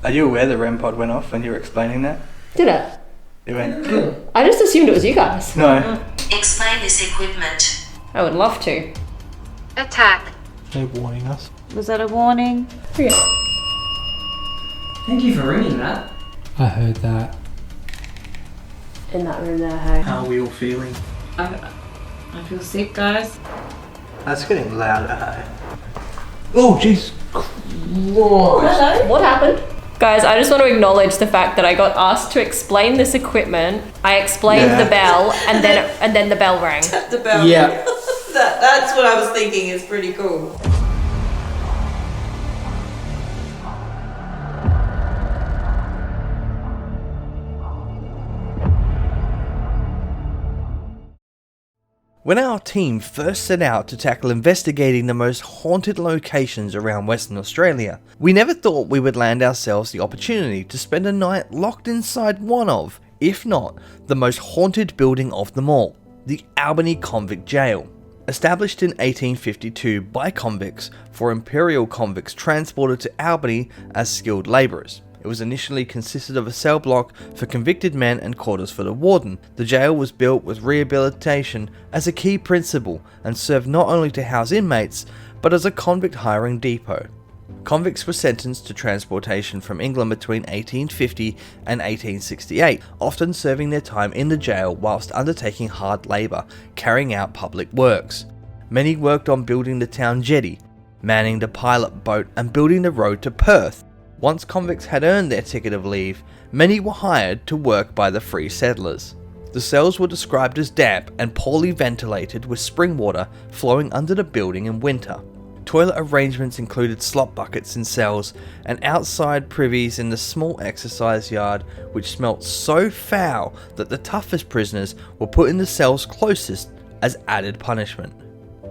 Are you aware the REM pod went off when you were explaining that? Did it? It went... I just assumed it was you guys. No. Explain this equipment. I would love to. Attack. They're warning us. Was that a warning? Yeah. Thank you for ringing that. I heard that. In that room there, hey. How are we all feeling? I feel sick, guys. That's getting louder, hey. Oh, jeez. Hello? What happened? Guys, I just want to acknowledge the fact that I got asked to explain this equipment. I explained the bell, and then the bell rang. Tap the bell. Yeah. That's what I was thinking is pretty cool. When our team first set out to tackle investigating the most haunted locations around Western Australia, we never thought we would land ourselves the opportunity to spend a night locked inside one of, if not, the most haunted building of them all, the Albany Convict Gaol. Established in 1852 by convicts for imperial convicts transported to Albany as skilled labourers. It was initially consisted of a cell block for convicted men and quarters for the warden. The jail was built with rehabilitation as a key principle and served not only to house inmates, but as a convict hiring depot. Convicts were sentenced to transportation from England between 1850 and 1868, often serving their time in the jail whilst undertaking hard labour, carrying out public works. Many worked on building the town jetty, manning the pilot boat and building the road to Perth. Once convicts had earned their ticket of leave, many were hired to work by the free settlers. The cells were described as damp and poorly ventilated with spring water flowing under the building in winter. Toilet arrangements included slop buckets in cells and outside privies in the small exercise yard, which smelt so foul that the toughest prisoners were put in the cells closest as added punishment.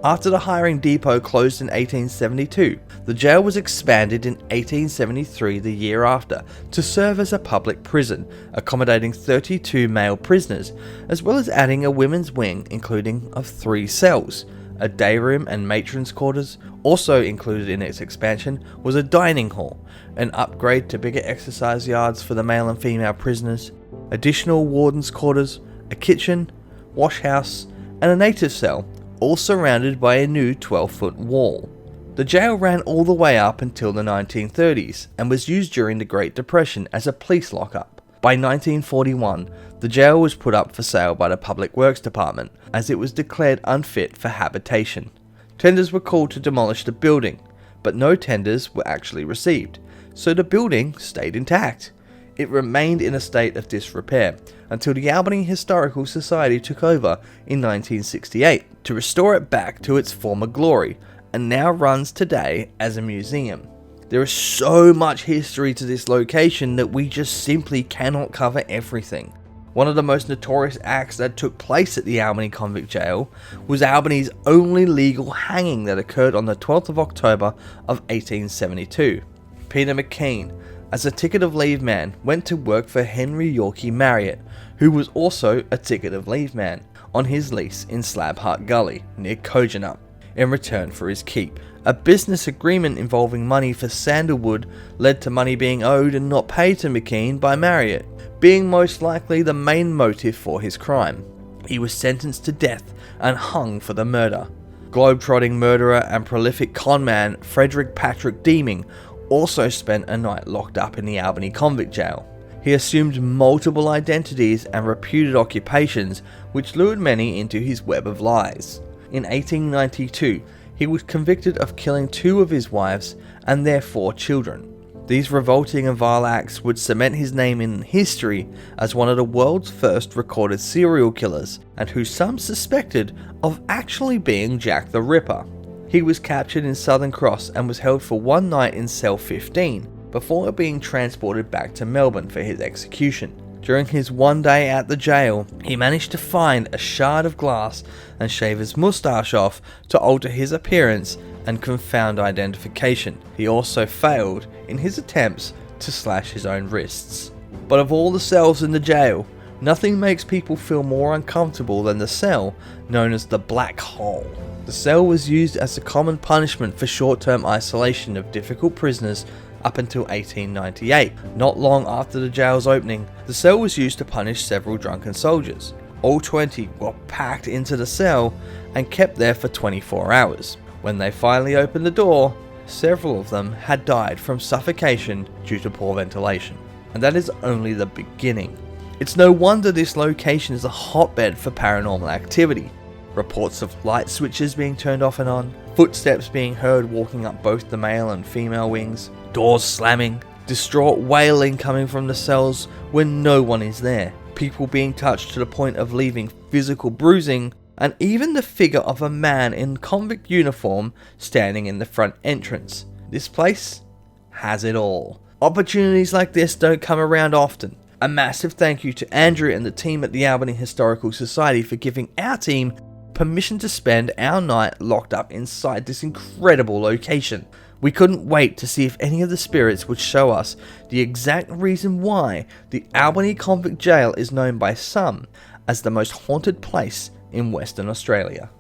After the hiring depot closed in 1872, the jail was expanded in 1873, the year after, to serve as a public prison, accommodating 32 male prisoners, as well as adding a women's wing including of 3 cells. A day room and matron's quarters. Also included in its expansion was a dining hall, an upgrade to bigger exercise yards for the male and female prisoners, additional warden's quarters, a kitchen, wash house, and a native cell, all surrounded by a new 12-foot wall. The jail ran all the way up until the 1930s and was used during the Great Depression as a police lockup. By 1941, the jail was put up for sale by the Public Works Department as it was declared unfit for habitation. Tenders were called to demolish the building, but no tenders were actually received, so the building stayed intact. It remained in a state of disrepair until the Albany Historical Society took over in 1968 to restore it back to its former glory, and now runs today as a museum. There is so much history to this location that we just simply cannot cover everything. One of the most notorious acts that took place at the Albany Convict Gaol was Albany's only legal hanging that occurred on the 12th of October of 1872. Peter McKean, as a ticket of leave man, went to work for Henry Yorkie Marriott, who was also a ticket of leave man, on his lease in Slab Hut Gully, near Kojonup, in return for his keep. A business agreement involving money for sandalwood led to money being owed and not paid to McKean by Marriott, being most likely the main motive for his crime. He was sentenced to death and hung for the murder. Globetrotting murderer and prolific conman Frederick Patrick Deeming also spent a night locked up in the Albany Convict Gaol. He assumed multiple identities and reputed occupations, which lured many into his web of lies. In 1892, he was convicted of killing 2 of his wives and their 4 children. These revolting and vile acts would cement his name in history as one of the world's first recorded serial killers, and who some suspected of actually being Jack the Ripper. He was captured in Southern Cross and was held for 1 night in cell 15, before being transported back to Melbourne for his execution. During his 1 day at the jail, he managed to find a shard of glass and shave his moustache off to alter his appearance and confound identification. He also failed in his attempts to slash his own wrists. But of all the cells in the jail, nothing makes people feel more uncomfortable than the cell known as the Black Hole. The cell was used as a common punishment for short-term isolation of difficult prisoners up until 1898. Not long after the jail's opening, the cell was used to punish several drunken soldiers. All 20 were packed into the cell and kept there for 24 hours. When they finally opened the door, several of them had died from suffocation due to poor ventilation. And that is only the beginning. It's no wonder this location is a hotbed for paranormal activity. Reports of light switches being turned off and on, footsteps being heard walking up both the male and female wings, doors slamming, distraught wailing coming from the cells when no one is there, people being touched to the point of leaving physical bruising, and even the figure of a man in convict uniform standing in the front entrance. This place has it all. Opportunities like this don't come around often. A massive thank you to Andrew and the team at the Albany Historical Society for giving our team permission to spend our night locked up inside this incredible location. We couldn't wait to see if any of the spirits would show us the exact reason why the Albany Convict Gaol is known by some as the most haunted place in Western Australia.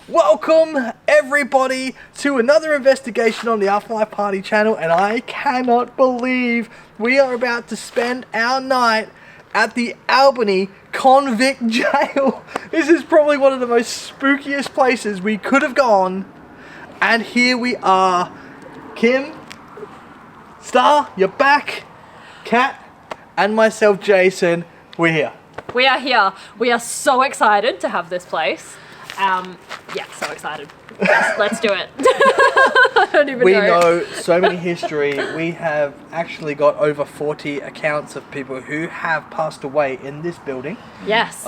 Welcome everybody to another investigation on the Afterlife Party channel, and I cannot believe we are about to spend our night at the Albany Convict Gaol. This is probably one of the most spookiest places we could have gone. And here we are. Kim, Star, you're back. Kat, and myself, Jason, we're here. We are here. We are so excited to have this place. So excited. Let's do it. I don't even know. We know so many history. We have actually got over 40 accounts of people who have passed away in this building. Yes.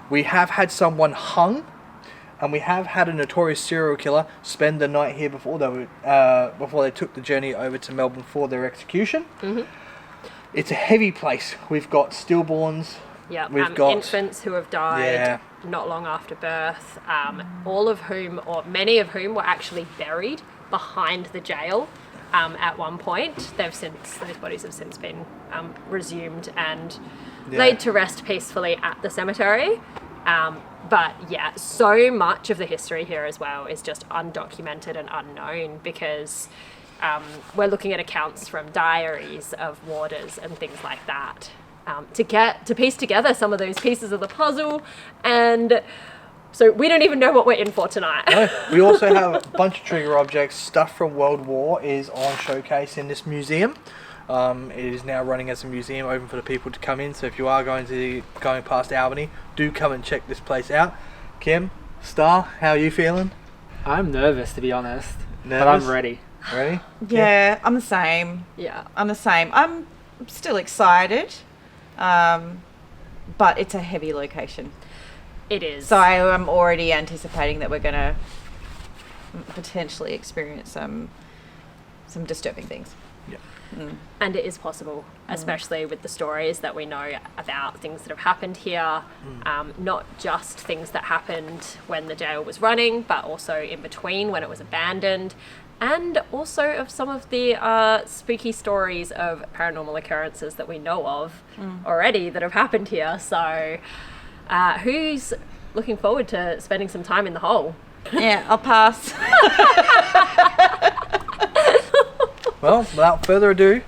We have had someone hung. And we have had a notorious serial killer spend the night here before they took the journey over to Melbourne for their execution. Mm-hmm. It's a heavy place. We've got stillborns. Yeah, we've got infants who have died not long after birth, all of whom, or many of whom, were actually buried behind the jail at one point. Those bodies have since been resumed and laid to rest peacefully at the cemetery. But yeah, so much of the history here as well is just undocumented and unknown because we're looking at accounts from diaries of warders and things like that to piece together some of those pieces of the puzzle. And so we don't even know what we're in for tonight. No, we also have a bunch of trigger objects. Stuff from World War is on showcase in this museum. It is now running as a museum, open for the people to come in. So if you are going past Albany, do come and check this place out. Kim, Star, how are you feeling? I'm nervous, to be honest. Nervous? But I'm ready. Ready? Yeah, I'm the same. Yeah. I'm the same. I'm still excited, but it's a heavy location. It is. So I am already anticipating that we're going to potentially experience some disturbing things. Yeah. And it is possible, especially with the stories that we know about things that have happened here, not just things that happened when the jail was running, but also in between when it was abandoned, and also of some of the spooky stories of paranormal occurrences that we know of already that have happened here. So who's looking forward to spending some time in the hole? Yeah, I'll pass. Well, without further ado,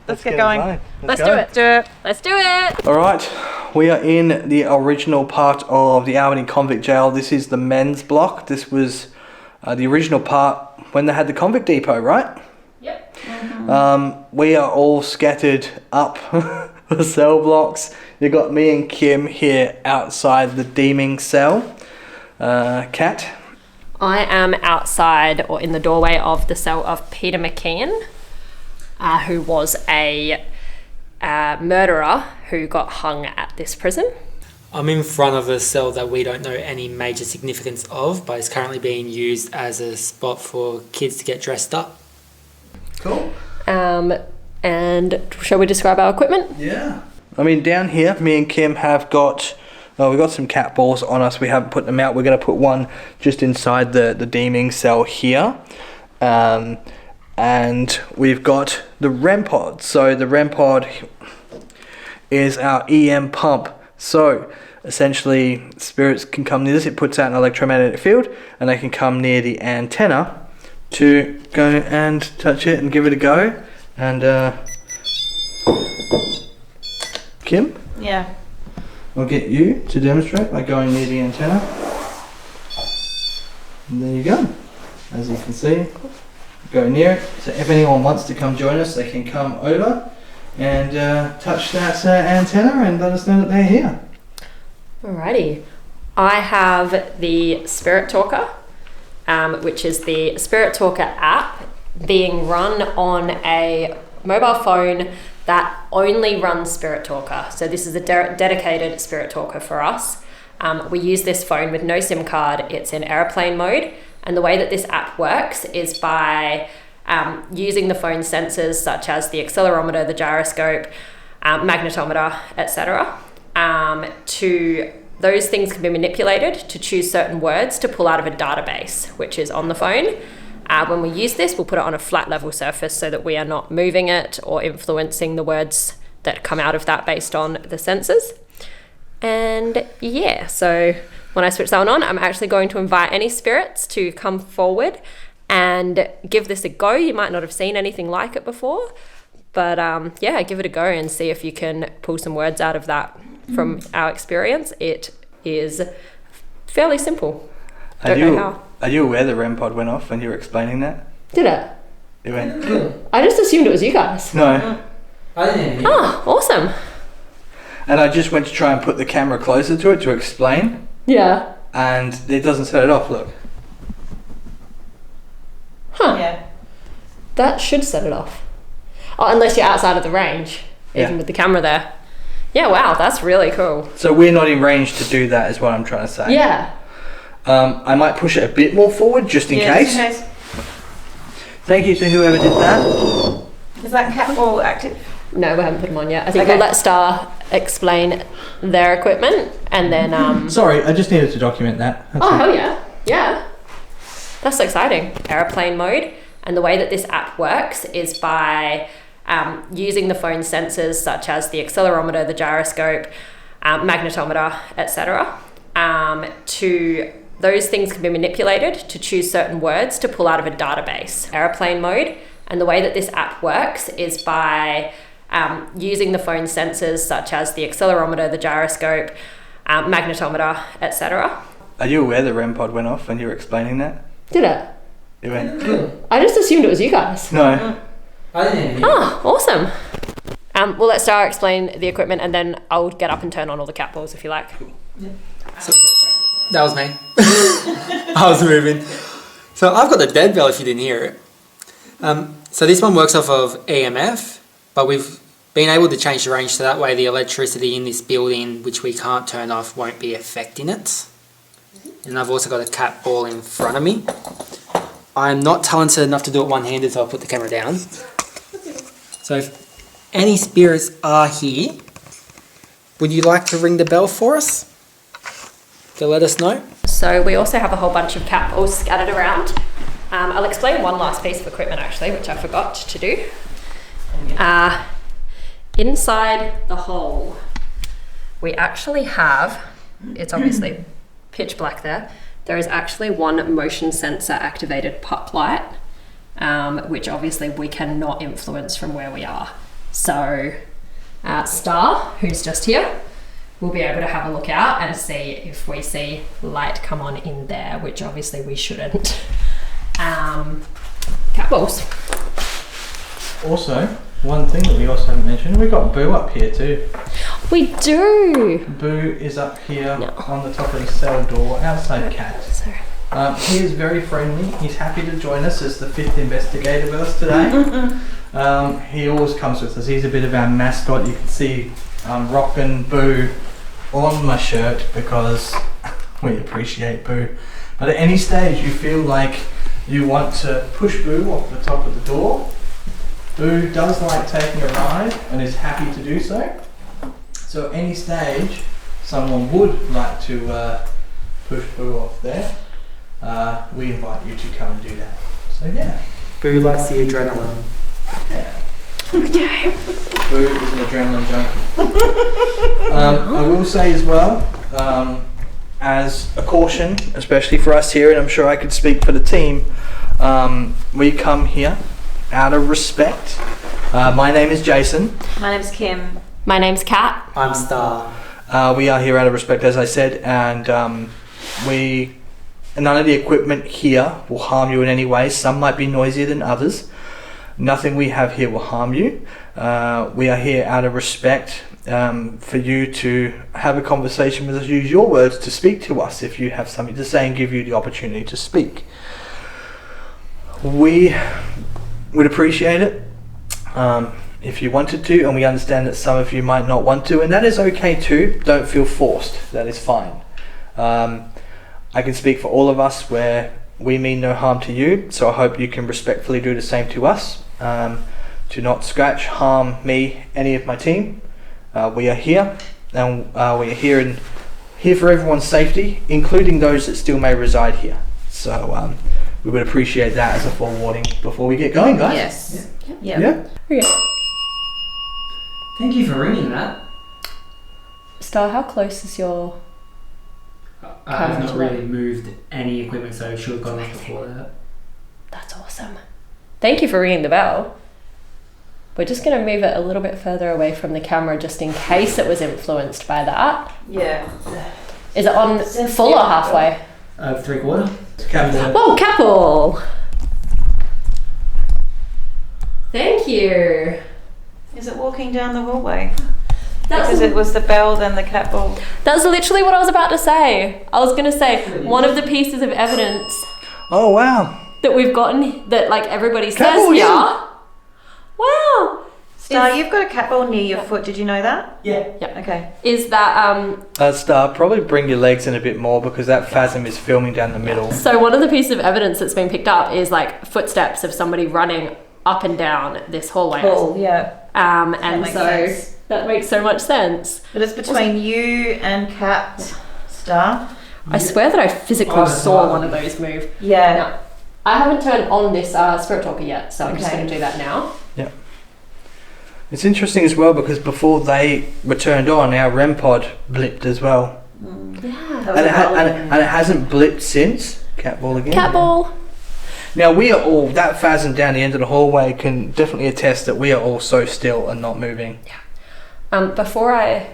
Let's get going. Let's do it. Let's do it. All right, we are in the original part of the Albany Convict Gaol. This is the men's block. This was the original part when they had the convict depot, right? Yep. We are all scattered up the cell blocks. You got me and Kim here outside the deeming cell. Kat? I am outside or in the doorway of the cell of Peter McKeon, who was a murderer who got hung at this prison. I'm in front of a cell that we don't know any major significance of, but is currently being used as a spot for kids to get dressed up. Cool. And shall we describe our equipment? Yeah. I mean, down here, me and Kim have got... Well, we've got some cat balls on us. We haven't put them out. We're going to put one just inside the deeming cell here. And we've got the REM pod. So the REM pod is our EM pump. So essentially, spirits can come near this. It puts out an electromagnetic field, and they can come near the antenna to go and touch it and give it a go. And Kim, Yeah. I'll get you to demonstrate by going near the antenna. And there you go. As you can see, go near it. So if anyone wants to come join us, they can come over and touch that antenna and let us know that they're here. Alrighty. I have the Spirit Talker, which is the Spirit Talker app being run on a mobile phone that only runs Spirit Talker. So this is a dedicated Spirit Talker for us. We use this phone with no SIM card. It's in airplane mode. And the way that this app works is by using the phone sensors such as the accelerometer, the gyroscope, magnetometer, etc. Those things can be manipulated to choose certain words to pull out of a database, which is on the phone. When we use this, we'll put it on a flat level surface so that we are not moving it or influencing the words that come out of that based on the sensors. And yeah, so when I switch that one on, I'm actually going to invite any spirits to come forward and give this a go. You might not have seen anything like it before, but yeah, give it a go and see if you can pull some words out of that. From our experience, it is fairly simple. Don't know how. Are you aware the REM pod went off when you were explaining that? Did it? It went. I just assumed it was you guys. No. I didn't. Oh, awesome. And I just went to try and put the camera closer to it to explain, Yeah. and it doesn't set it off. Look. Huh. Yeah. That should set it off. Oh, unless you're outside of the range, even Yeah. with the camera there. Yeah, wow, that's really cool. So we're not in range to do that, is what I'm trying to say. Yeah. I might push it a bit more forward just in case. Just in case. Thank you to whoever did that. Is that cat ball active? No, we haven't put them on yet. I think Okay. we'll let Star explain their equipment and then Sorry, I just needed to document that. That's oh it. hell yeah. Yeah. That's exciting. Airplane mode. And the way that this app works is by using the phone sensors such as the accelerometer, the gyroscope, magnetometer, etc. Those things can be manipulated to choose certain words to pull out of a database. Airplane mode. And the way that this app works is by using the phone sensors such as the accelerometer, the gyroscope, magnetometer, etc. Are you aware the REM pod went off when you were explaining that? Did it? It went. I just assumed it was you guys. No. I didn't. Oh, awesome. We'll let Star explain the equipment and then I'll get up and turn on all the cat balls if you like. That was me. I was moving. So I've got the dead bell if you didn't hear it. So this one works off of EMF, but we've been able to change the range so that way the electricity in this building, which we can't turn off, won't be affecting it. And I've also got a cat ball in front of me. I'm not talented enough to do it one-handed, so I'll put the camera down. So if any spirits are here, would you like to ring the bell for us? To let us know? So we also have a whole bunch of cat balls scattered around. I'll explain one last piece of equipment actually, which I forgot to do. Inside the hole, we actually have, it's obviously pitch black there, there is actually one motion sensor activated pup light, which obviously we cannot influence from where we are. So Star, who's just here, will be able to have a look out and see if we see light come on in there, which obviously we shouldn't. Cat balls. Also, one thing that we also haven't mentioned, we've got Boo up here too. We do. Boo is up here No. on the top of the cell door, outside cat. Sorry. He is very friendly. He's happy to join us as the 5th investigator with us today. He always comes with us. He's a bit of our mascot. You can see I'm rocking Boo on my shirt because we appreciate Boo. But at any stage you feel like you want to push Boo off the top of the door, Boo does like taking a ride and is happy to do so. So at any stage someone would like to push Boo off there, we invite you to come and do that. So yeah. Boo likes the adrenaline. Yeah. Boo is an adrenaline junkie. I will say as well, as a caution, especially for us here, and I'm sure I could speak for the team, We come here out of respect. My name is Jason. My name's Kim. My name's Kat. I'm Star. We are here out of respect, as I said, and none of the equipment here will harm you in any way. Some might be noisier than others. Nothing we have here will harm you. We are here out of respect for you to have a conversation with us, use your words to speak to us if you have something to say, and give you the opportunity to speak. We would appreciate it if you wanted to, and we understand that some of you might not want to, and that is okay too. Don't feel forced. That is fine. I can speak for all of us where we mean no harm to you, so I hope you can respectfully do the same to us. Do not scratch, harm me, any of my team. We are here, and we are here for everyone's safety, including those that still may reside here. So we would appreciate that as a forewarning before we get going, guys. Yes. Yeah. Thank you for ringing that. Star, how close is your... I have not really moved any equipment, so it should have gone off before that. That's awesome. Thank you for ringing the bell. We're just going to move it a little bit further away from the camera just in case it was influenced by that. Yeah. Is it on full or halfway? 3/4. Whoa, couple! Thank you. Is it walking down the hallway? That's Because it was the bell, then the cat ball. That's literally what I was about to say. I was going to say, one of the pieces of evidence Oh wow. that we've gotten, that like everybody Cat says ball, here. yeah. Wow. Star, you've got a cat ball near your foot. Did you know that? Yeah. Okay. Is that, Star, probably bring your legs in a bit more because that phasm is filming down the middle. so one of the pieces of evidence that's been picked up is like footsteps of somebody running up and down this hallway. Cool. Yeah. And makes so sense. that makes so much sense. But it's between you and Cat, Star. I swear that I physically Oh, that's saw right. one of those move. Yeah. Now, I haven't turned on this spirit talker yet, so I'm just Okay. going to do that now. It's interesting as well because before they were turned on, our REM pod blipped as well. Yeah. That was And a rolling- it hasn't blipped since. Cat ball again. Cat ball. Now we are all, that phasm down the end of the hallway can definitely attest that we are all so still and not moving. Before I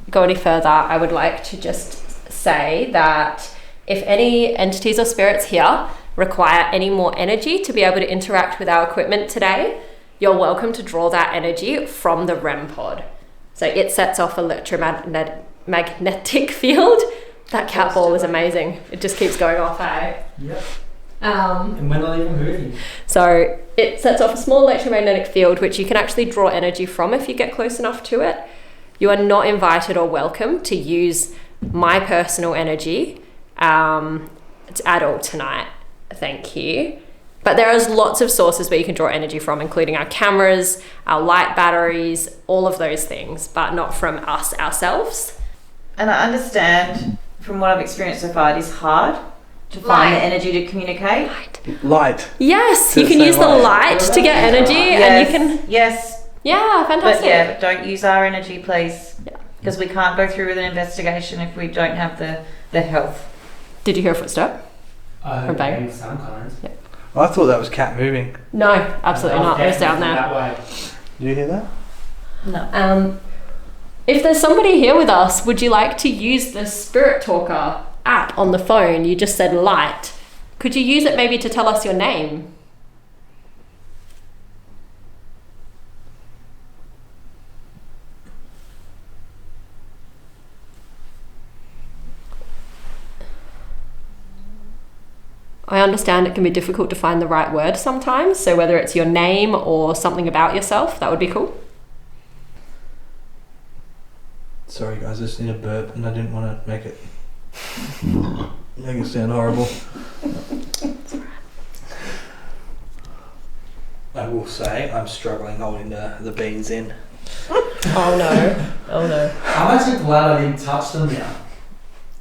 go any further, I would like to just say that if any entities or spirits here require any more energy to be able to interact with our equipment today, you're welcome to draw that energy from the REM pod. So it sets off electromagnetic field. That cat ball is amazing. It just keeps going off, eh? Yep. And we're not even moving. So it sets off a small electromagnetic field which you can actually draw energy from if you get close enough to it. You are not invited or welcome to use my personal energy. It's at all tonight. Thank you. But there is lots of sources where you can draw energy from, including our cameras, our light batteries, all of those things, but not from us ourselves. And I understand from what I've experienced so far, it is hard to find the energy to communicate. Light. Yes, you Just can say use the light. light to get energy, and you can. Yes. Yeah, fantastic. But don't use our energy, please. Because we can't go through with an investigation if we don't have the health. Did you hear a footstep? I Or heard bang. some kinds. I thought that was cat moving. No, absolutely not. It was down there. That way. Did you hear that? No. If there's somebody here with us, would you like to use the Spirit Talker app on the phone? You just said light. Could you use it maybe to tell us your name? I understand it can be difficult to find the right word sometimes, so whether it's your name or something about yourself, that would be cool. Sorry guys, I just need a burp and I didn't want to make it sound horrible. I will say I'm struggling holding the beans in. Oh no. Oh no. I'm actually glad I didn't touch them now.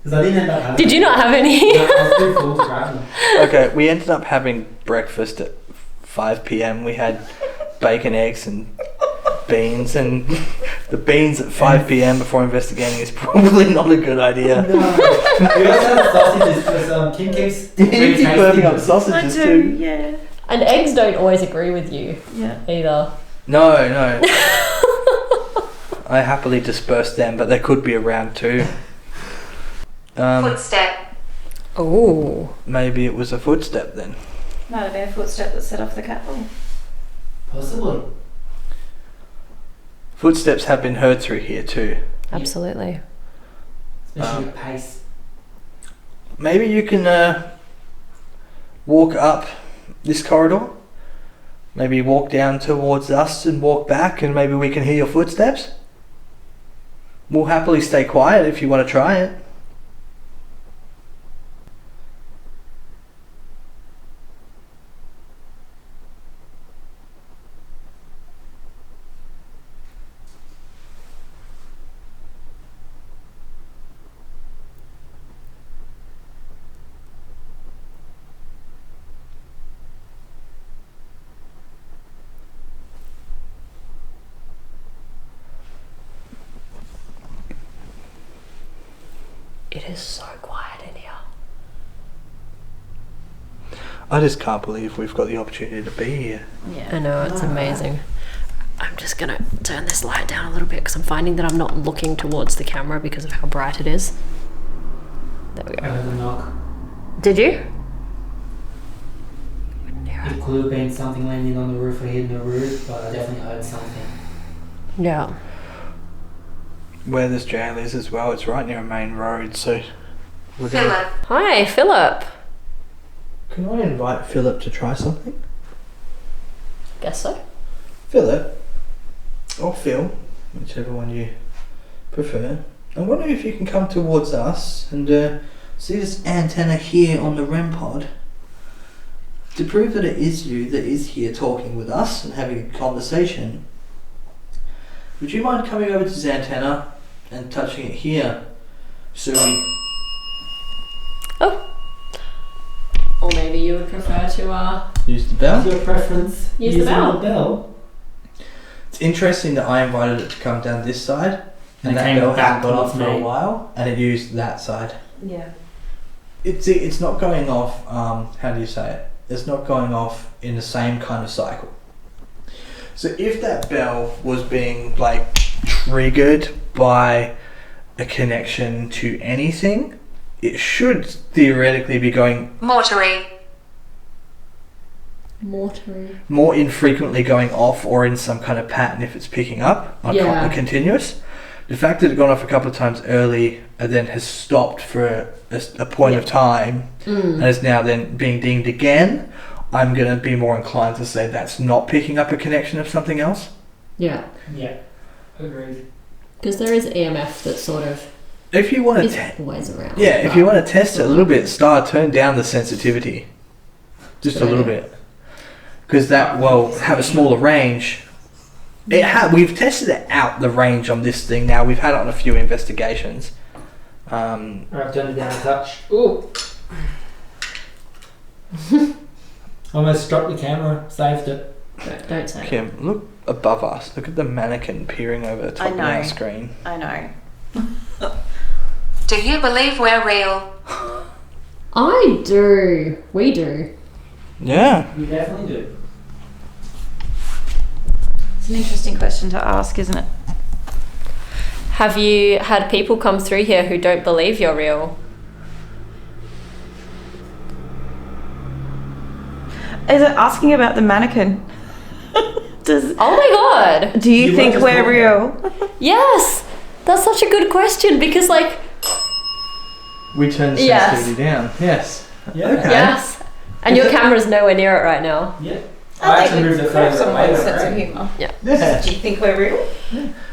Because I didn't end up having Did you not have any? No, I was too full to grab them. Okay, we ended up having breakfast at 5 p.m. We had bacon, eggs and beans and The beans at 5 p.m. before investigating is probably not a good idea. We also have sausages because Kim keeps You keep burping up I sausages do, too. yeah. And eggs don't always agree with you Yeah. either. No. I happily dispersed them, but they could be around too. Footstep. Oh. Maybe it was a footstep then. Might have been a footstep that set off the cat. Oh. Possibly. Footsteps have been heard through here too. Absolutely. Especially with pace. Maybe you can walk up this corridor. Maybe walk down towards us and walk back, and maybe we can hear your footsteps. We'll happily stay quiet if you want to try it. It is so quiet in here. I just can't believe we've got the opportunity to be here. I know, it's amazing. I'm just gonna turn this light down a little bit because I'm finding that I'm not looking towards the camera because of how bright it is. There we I go. heard a knock. Did you? It could have been something landing on the roof or hitting the roof, but I definitely heard something. Yeah. Where this jail is as well, it's right near a main road, so we're gonna... Philip. Hi, Philip. Can I invite Philip to try something? Guess so. Philip, or Phil, whichever one you prefer. I wonder if you can come towards us and see this antenna here on the REM pod. To prove that it is you that is here talking with us and having a conversation, would you mind coming over to this antenna and touching it here? So we... Oh. Or maybe you would prefer to Use the bell? What's your preference? Use the Using bell. the bell. It's interesting that I invited it to come down this side, and It that came bell back hasn't gone off towards for a me. while, and it used that side. Yeah. It's not going off, how do you say it? It's not going off in the same kind of cycle. So if that bell was being like triggered by a connection to anything, it should theoretically be going Mortuary. Mortuary. more infrequently going off or in some kind of pattern if it's picking up on Yeah. a continuous. The fact that it gone off a couple of times early and then has stopped for a point of time and is now then being dinged again, I'm going to be more inclined to say that's not picking up a connection of something else. Yeah. Yeah. Agreed. Because there is EMF that sort of If you want is to, always around. if you want to test it a little bit, turn down the sensitivity, just Good a little idea. bit, because that will have a smaller range. We've tested it out the range on this thing now. We've had it on a few investigations. Alright, I've turned it down a touch. Ooh. Almost dropped the camera. Saved it. Don't say it. Kim, look above us. Look at the mannequin peering over the top of know. our screen. I know. Do you believe we're real? I do. We do. Yeah. We definitely do. It's an interesting question to ask, isn't it? Have you had people come through here who don't believe you're real? Is it asking about the mannequin? Oh my god! Do you You think were just we're talking real? Yes! That's such a good question because, like, We turn the Yes. sensitivity down. Yes. Yeah. Okay. yes. And your camera's nowhere near it right now. Yeah. I actually moved it further away. Right? humour. Yeah. Do you think we're real?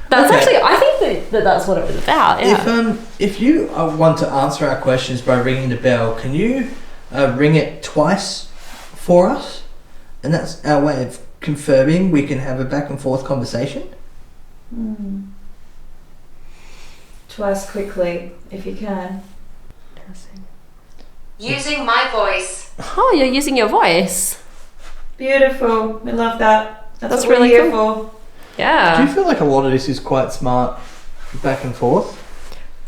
That's Okay. actually, I think that's what it was about, yeah. If you want to answer our questions by ringing the bell, can you ring it twice for us? And that's our way of confirming we can have a back and forth conversation. Twice quickly, if you can. Using my voice. Oh, you're using your voice. Beautiful. We love that. That's That's what we're really here cool. for. Do Yeah. you feel like a lot of this is quite smart back and forth?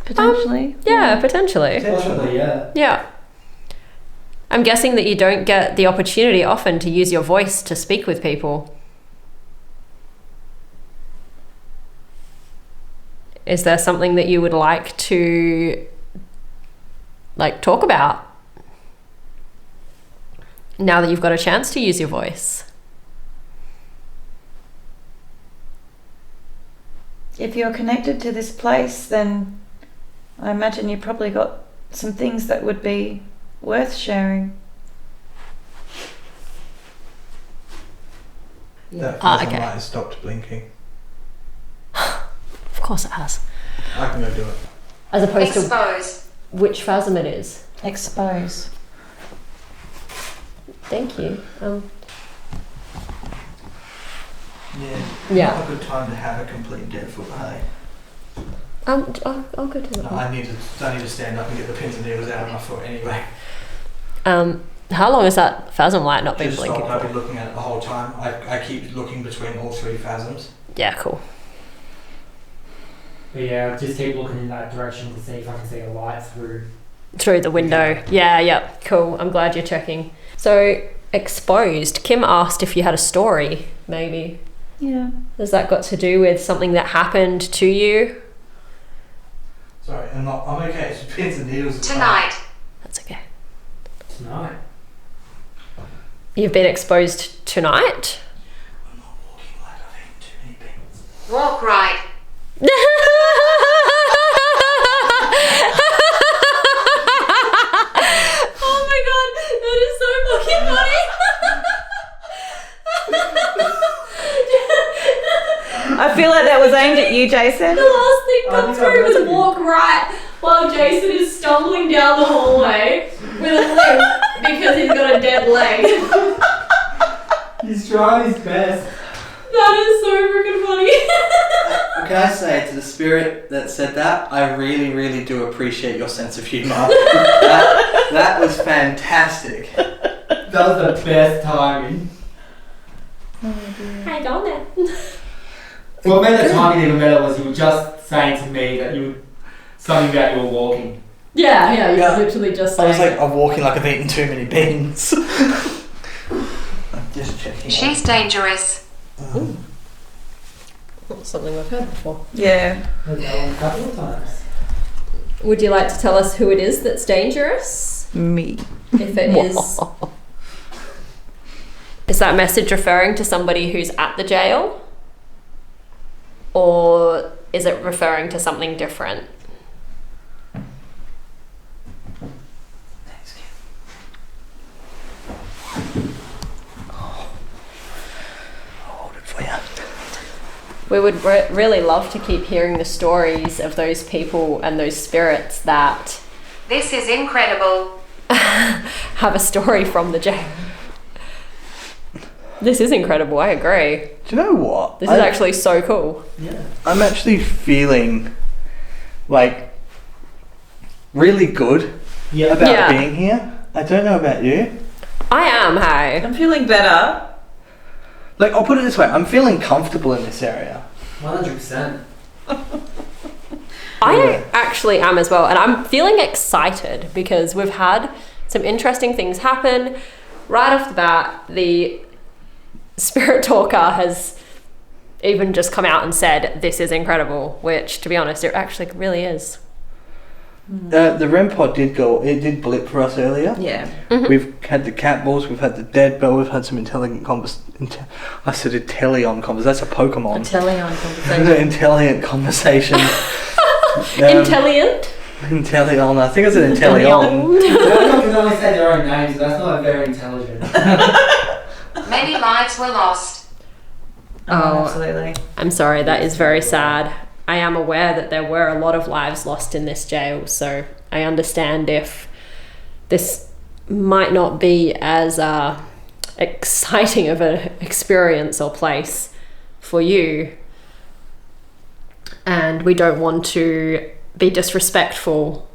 Potentially. Yeah, potentially. Possibly, yeah. Yeah. I'm guessing that you don't get the opportunity often to use your voice to speak with people. Is there something that you would like to talk about now that you've got a chance to use your voice? If you're connected to this place, then I imagine you probably got some things that would be worth sharing. That Ah, okay. okay. Light has stopped blinking. Of course it has. I can go do it. As opposed to Expose. which phasm it is. Expose. Thank you. Yeah. Not a good time to have a complete dead foot, hey? I'll go to the I need to stand up and get the pins and needles out of my foot anyway. How long has that phasm light not been Just blinking stopped. I've for? been looking at it the whole time. I keep looking between all three phasms. Yeah, cool. But yeah, just keep looking in that direction to see if I can see a light through. Through the window. Yeah, cool. I'm glad you're checking. So, exposed. Kim asked if you had a story, maybe. Yeah. Has that got to do with something that happened to you? Sorry, I'm okay. It's just pins and needles. Tonight. That's okay. Tonight. You've been exposed tonight? I'm not walking like I've eaten too many pins. Walk right. Oh my god, that is so fucking funny. I feel like that was aimed at you, Jason. The last thing come through was walk right while Jason is stumbling down the hallway with a limp because he's got a dead leg. He's trying his best. That is so freaking funny. Can I say to the spirit that said that, I really, really do appreciate your sense of humour. that was fantastic. That was the best timing. How you going there? What made the timing even better was you were just saying to me that something about you were walking. Yeah, you Yeah. literally just I was saying. like, I'm walking like I've eaten too many beans. I'm just checking. She's dangerous. Something we've heard before. Yeah. I've done it a couple of times. Would you like to tell us who it is that's dangerous? Me. If it is... Is that message referring to somebody who's at the jail? Or is it referring to something different? Thanks, Kim. I'll hold it for you. We would really love to keep hearing the stories of those people and those spirits that This is incredible. have a story from the jail. This is incredible, I agree. Do you know what? This is actually so cool. Yeah. I'm actually feeling like really good about Yeah. being here. I don't know about you. I am, hey. I'm feeling better. Like, I'll put it this way, I'm feeling comfortable in this area. 100%. I actually am as well, and I'm feeling excited because we've had some interesting things happen. Right off the bat, the spirit talker has even just come out and said, this is incredible, which, to be honest, it actually really is. The REM pod did blip for us earlier. Yeah. We've had the cat balls, we've had the dead bell, we've had some intelligent I said Intellion convers. That's a Pokemon. Intellion conversation. Intelligent conversation. Intelligent? Intellion. I think I said Intellion. Everyone can only say their own names, that's not very intelligent. Many lives were lost. Oh. Absolutely. I'm sorry, that is very sad. I am aware that there were a lot of lives lost in this jail, so I understand if this might not be as exciting of an experience or place for you. And we don't want to be disrespectful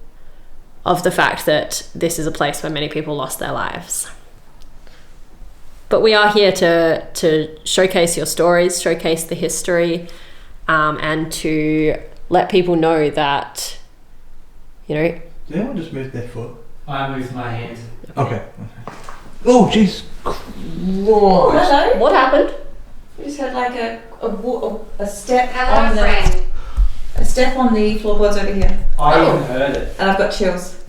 of the fact that this is a place where many people lost their lives. But we are here to showcase your stories, showcase the history, and to let people know that, you know. Did anyone just move their foot? I moved my hand. Okay. Oh, jeez. Hello. What happened? We just had like a step Hello, on friend. a step on the floorboards over here, I even heard it. and I've got chills.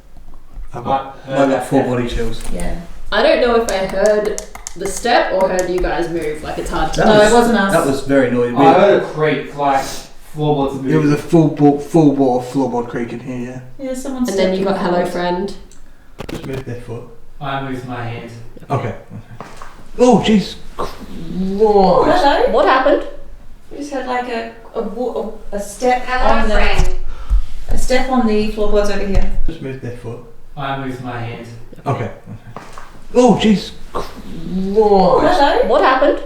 I've got full body chills. Yeah. I don't know if I heard the step or heard you guys move. Like, it's hard to No, it wasn't us. That was very noisy. I heard a creak, like floorboards moving. It was a full bore floorboard creak in here, yeah. Yeah, someone. And then you got hello friend. Just moved their foot. I moved my hand. Okay. Oh, jeez. Hello. What happened? We just had like a step Hello, on friend. a step on the floorboards over here. Just moved their foot. I moved my hand. Okay. Oh, jeez. Hello. What happened?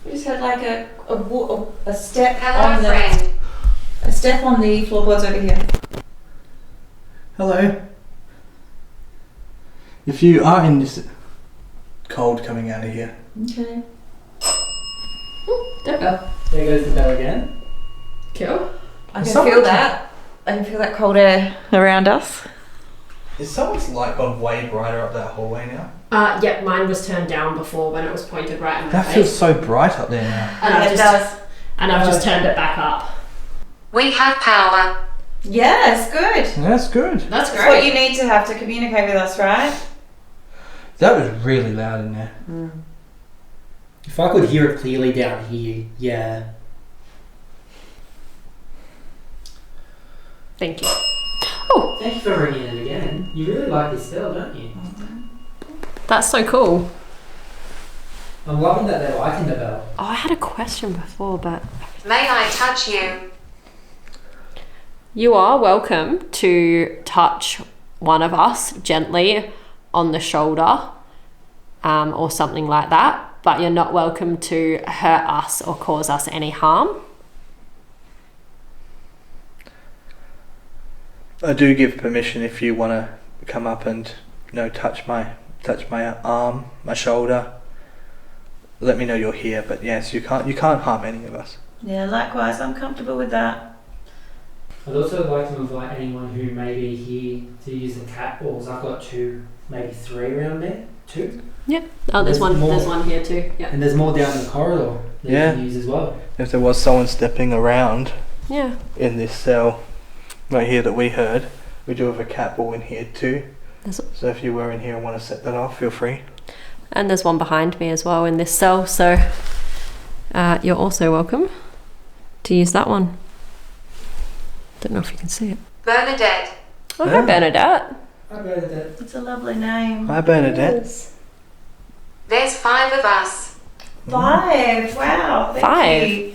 We just had like a step Hello, on friend. a step on the floorboards over here. Hello. If you are in this cold coming out of here. Okay. There we go. There goes the bell again. Cool. I can Someone feel that. I can feel that cold air around us. Is someone's light gone way brighter up that hallway now? Yeah, mine was turned down before when it was pointed right in my That face. feels so bright up there now. And Yeah, I've just turned it back up. We have power. Yeah, it's good. That's good. That's It's what you need to have to communicate with us, right? That was really loud in there. If I could hear it clearly down here, yeah. Thank you. Thank you for ringing it again. You really like this spell, don't you? That's so cool. I'm loving that they're liking the bell. Oh, I had a question before, but May I touch you? you are welcome to touch one of us gently on the shoulder, or something like that, but you're not welcome to hurt us or cause us any harm. I do give permission if you want to come up and touch my arm, my shoulder. Let me know you're here. But yes, you can't harm any of us. Yeah, likewise. I'm comfortable with that. I'd also like to invite anyone who may be here to use the cat balls. I've got 2, maybe 3 around there. 2. Yeah. Oh, there's There's one. more. There's one here too. Yeah. And there's more down the corridor that Yeah. you can use as well. If there was someone stepping around Yeah. in this cell right here that we heard, we do have a cat ball in here too. There's- So if you were in here and want to set that off, feel free. And there's one behind me as well in this cell, so you're also welcome to use that one. Don't know if you can see it. Bernadette. Oh, Yeah. hi Bernadette. I'll go to that. It's a lovely name. Hi, Bernadette. There's 5 of us. 5. Wow. Thank 5. you.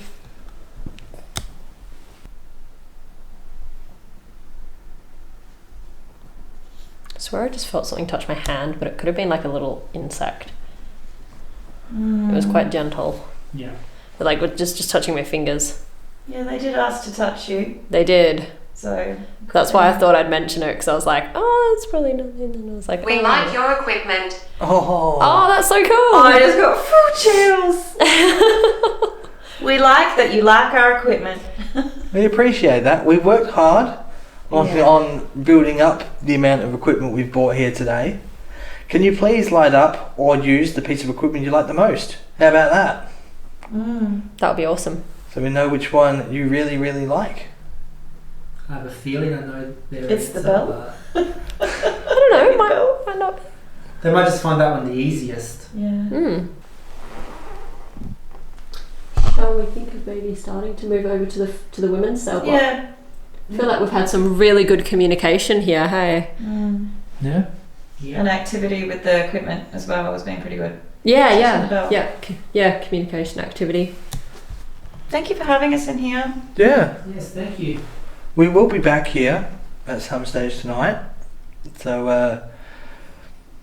I swear I just felt something touch my hand, but it could have been like a little insect. It was quite gentle. Yeah. But like with just touching my fingers. Yeah, they did ask to touch you, They did. so That's why I thought I'd mention it, because I was like, oh, it's probably nothing. And I was like, We oh. like your equipment. Oh, that's so cool. I just got full chills. We like that you like our equipment. We appreciate that. We've worked hard Yeah. on building up the amount of equipment we've bought here today. Can you please light up or use the piece of equipment you like the most? How about that? That would be awesome. So we know which one you really, really like. I have a feeling I know there It's is the some, bell? I don't know. Might not be. They might just find that one the easiest. Yeah. Shall we think of maybe starting to move over to the women's cell block? Yeah. I feel like we've had some really good communication here, hey? Yeah. And activity with the equipment as well has been pretty good. Yeah, Touching the bell. yeah, communication activity. Thank you for having us in here. Yeah. Yes, thank you. We will be back here at some stage tonight. So,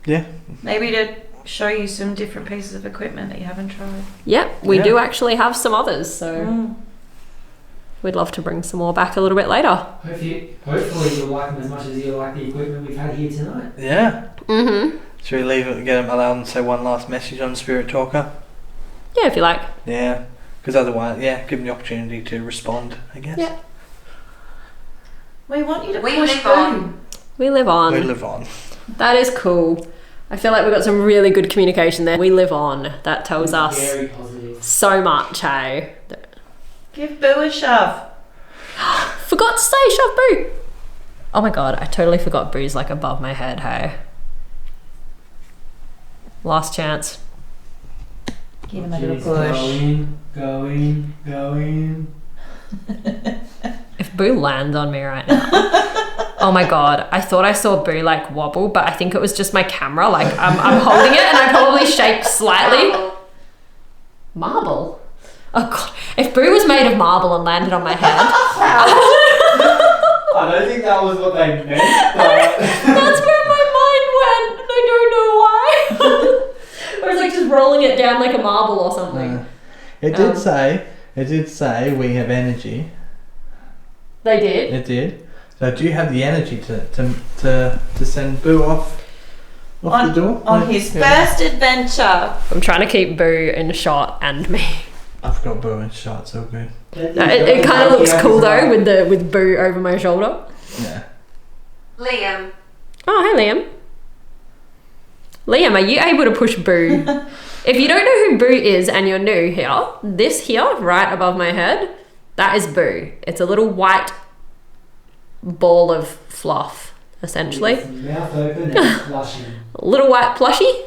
yeah. Maybe to show you some different pieces of equipment that you haven't tried. Yep, we Yeah. do actually have some others, so we'd love to bring some more back a little bit later. Hopefully you'll like them as much as you like the equipment we've had here tonight. Yeah. Mm-hmm. Should we leave it, allow them to say one last message on Spirit Talker? Yeah, if you like. Yeah, because otherwise, give them the opportunity to respond, I guess. Yeah. We want you to We push live Boo. on. We live on. We live on. That is cool. I feel like we've got some really good communication there. We live on. That tells us Very positive. so much, hey? Give Boo a shove. Forgot to say shove Boo. Oh my god, I totally forgot Boo's like above my head, hey? Last chance. Give him a little Jeez, push. Go in. If Boo lands on me right now. Oh my god, I thought I saw Boo like wobble, but I think it was just my camera. Like I'm holding it and I probably shake slightly. Marble? Oh god, if Boo was made of marble and landed on my head. I don't think that was what they meant, but... That's where my mind went and I don't know why. Or it's like just rolling it down like a marble or something. It did say we have energy. They did? It did. So do you have the energy to send Boo off the door? On his first adventure. I'm trying to keep Boo in shot and me. I've got Boo in shot, so good. It kind of looks cool though with Boo over my shoulder. Yeah. Liam. Oh, hey Liam. Liam, are you able to push Boo? If you don't know who Boo is and you're new here, this here, right above my head, that is Boo. It's a little white ball of fluff, essentially. Mouth open and flushing. A little white plushie.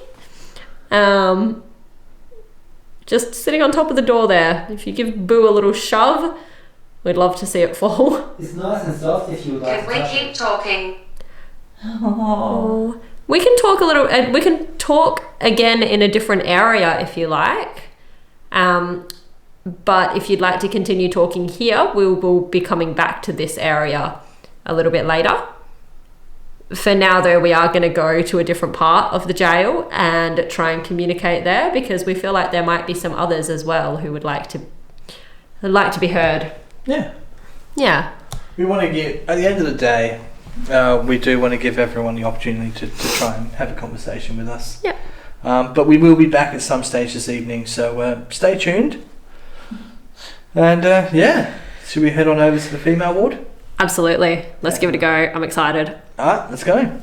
Just sitting on top of the door there. If you give Boo a little shove, we'd love to see it fall. It's nice and soft if you would like Can to we touch keep it. talking? Oh. We can talk a little. We can talk again in a different area if you like. But if you'd like to continue talking here, we will be coming back to this area a little bit later. For now, though, we are going to go to a different part of the jail and try and communicate there because we feel like there might be some others as well who would like to be heard. Yeah. Yeah. We want to give, at the end of the day, we do want to give everyone the opportunity to try and have a conversation with us. Yeah. But we will be back at some stage this evening, so stay tuned. And should we head on over to the female ward? Absolutely. Let's give it a go. I'm excited. Alright, let's go.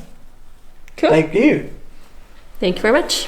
Cool. Thank you. Thank you very much.